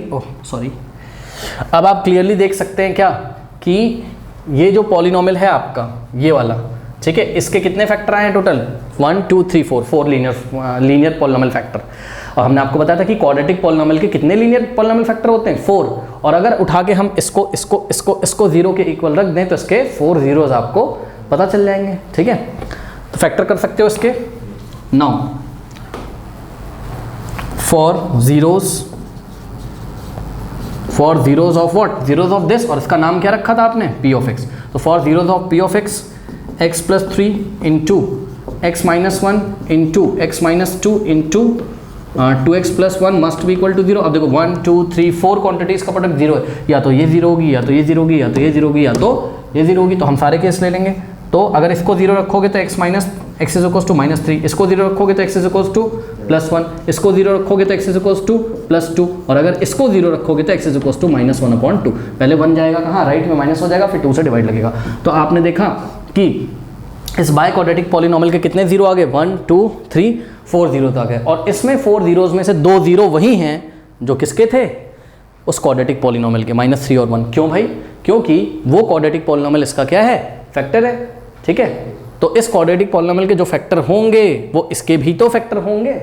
अब आप क्लियरली देख सकते हैं क्या कि ये जो पॉलिनोमियल है आपका, ये वाला, ठीक है, इसके कितने फैक्टर आए हैं टोटल? 1 2 3 4 linear polynomial factor. और हमने आपको बताया था कि क्वाड्रेटिक पॉलिनोमियल के कितने लीनियर पॉलिनोमियल फैक्टर होते हैं? 4। और अगर उठा के हम इसको 0 के इक्वल रख दें तो इसके 4 जीरोज आपको पता चल जाएंगे। ठीक है, तो फैक्टर कर सकते हो इसके। Now for zeros of what? Zeros of this, और इसका नाम क्या रखा था आपने? P of x. तो for zeros of P of x, x plus 3 into x minus 1 into x minus 2 into 2x plus 1 must be equal to 0। अब देखो 1 2 3 4 क्वांटिटीज का प्रोडक्ट 0 है, या तो ये 0 होगी, या तो ये 0 होगी, या तो ये 0 होगी, या तो ये 0 होगी। तो हम सारे केस ले लेंगे। तो अगर इसको 0 रखोगे तो x minus X is equals to minus 3, इसको 0 रखोगे तो x is equals to plus 1, इसको 0 रखोगे तो x is equals to plus 2, और अगर इसको 0 रखोगे तो x is equals to minus 1/2। पहले 1 जाएगा कहाँ? राइट में, माइनस हो जाएगा, फिर 2 से डिवाइड लगेगा। तो आपने देखा कि इस बाय क्वाड्रेटिक पॉलिनोमियल के कितने जीरो आ गए? 1 2 3 4 जीरो आ गए। और इसमें 4 जीरोज में से 2 जीरो वही हैं जो किसके थे? उस क्वाड्रेटिक पॉलिनोमियल के, -3 और 1। क्यों भाई? क्योंकि वो क्वाड्रेटिक पॉलिनोमियल इसका क्या है? फैक्टर है। ठीक है, तो इस क्वाड्रेटिक पॉलिनोमियल के जो फैक्टर होंगे वो इसके भी तो फैक्टर होंगे,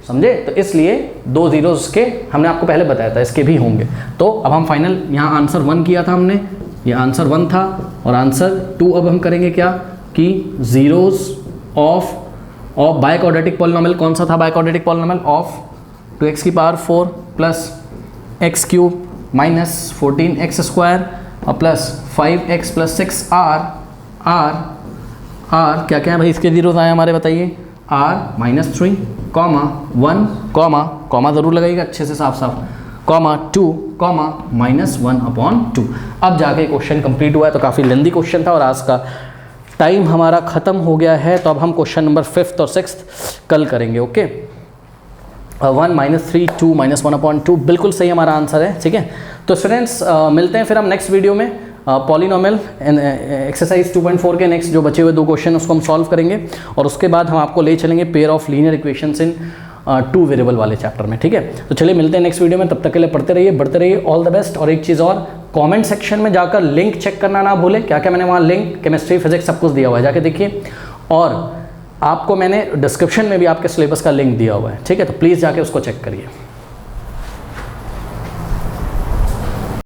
समझे? तो इसलिए 2 जीरोज के हमने आपको पहले बताया था, इसके भी होंगे। तो अब हम फाइनल यहाँ आंसर 1 किया था हमने, ये आंसर 1 था। और आंसर 2 अब हम करेंगे क्या कि zeros of by quadratic polynomial. कौन सा था by quadratic polynomial? Of 2x की power 4 plus X cube minus 14x square और प्लस 5x प्लस 6 आर क्या क्या है भाई इसके जीरोज आए हमारे? बताइए। r-3 कॉमा 1 कॉमा ज़रूर लगाइएगा अच्छे से साफ कॉमा 2 कॉमा -1/2। अब जाके क्वेश्चन कंप्लीट हुआ है। तो काफ़ी लेंदी क्वेश्चन था और आज का टाइम हमारा ख़त्म हो गया है। तो अब हम क्वेश्चन नंबर 5th और 6th कल करेंगे। ओके, 1 -3 2 -1/2 बिल्कुल सही हमारा आंसर है। ठीक है, तो स्टूडेंट्स मिलते हैं फिर हम नेक्स्ट वीडियो में। पॉलिनोमियल एक्सरसाइज 2.4 के नेक्स्ट जो बचे हुए 2 क्वेश्चन उसको हम सॉल्व करेंगे, और उसके बाद हम आपको ले चलेंगे pair of linear equations in 2 variable वाले चैप्टर में, ठीक है। तो चलिए मिलते हैं नेक्स्ट वीडियो में, तब तक के लिए पढ़ते रहिए, बढ़ते रहिए, ऑल द बेस्ट। और एक चीज़ और, कमेंट सेक्शन में जाकर लिंक चेक करना ना भूलें, क्या क्या मैंने वहाँ लिंक, केमिस्ट्री, फिजिक्स सब कुछ दिया हुआ है, जाके देखिए। और आपको मैंने डिस्क्रिप्शन में भी आपके सिलेबस का लिंक दिया हुआ है, ठीक है, तो प्लीज़ जाके उसको चेक करिए।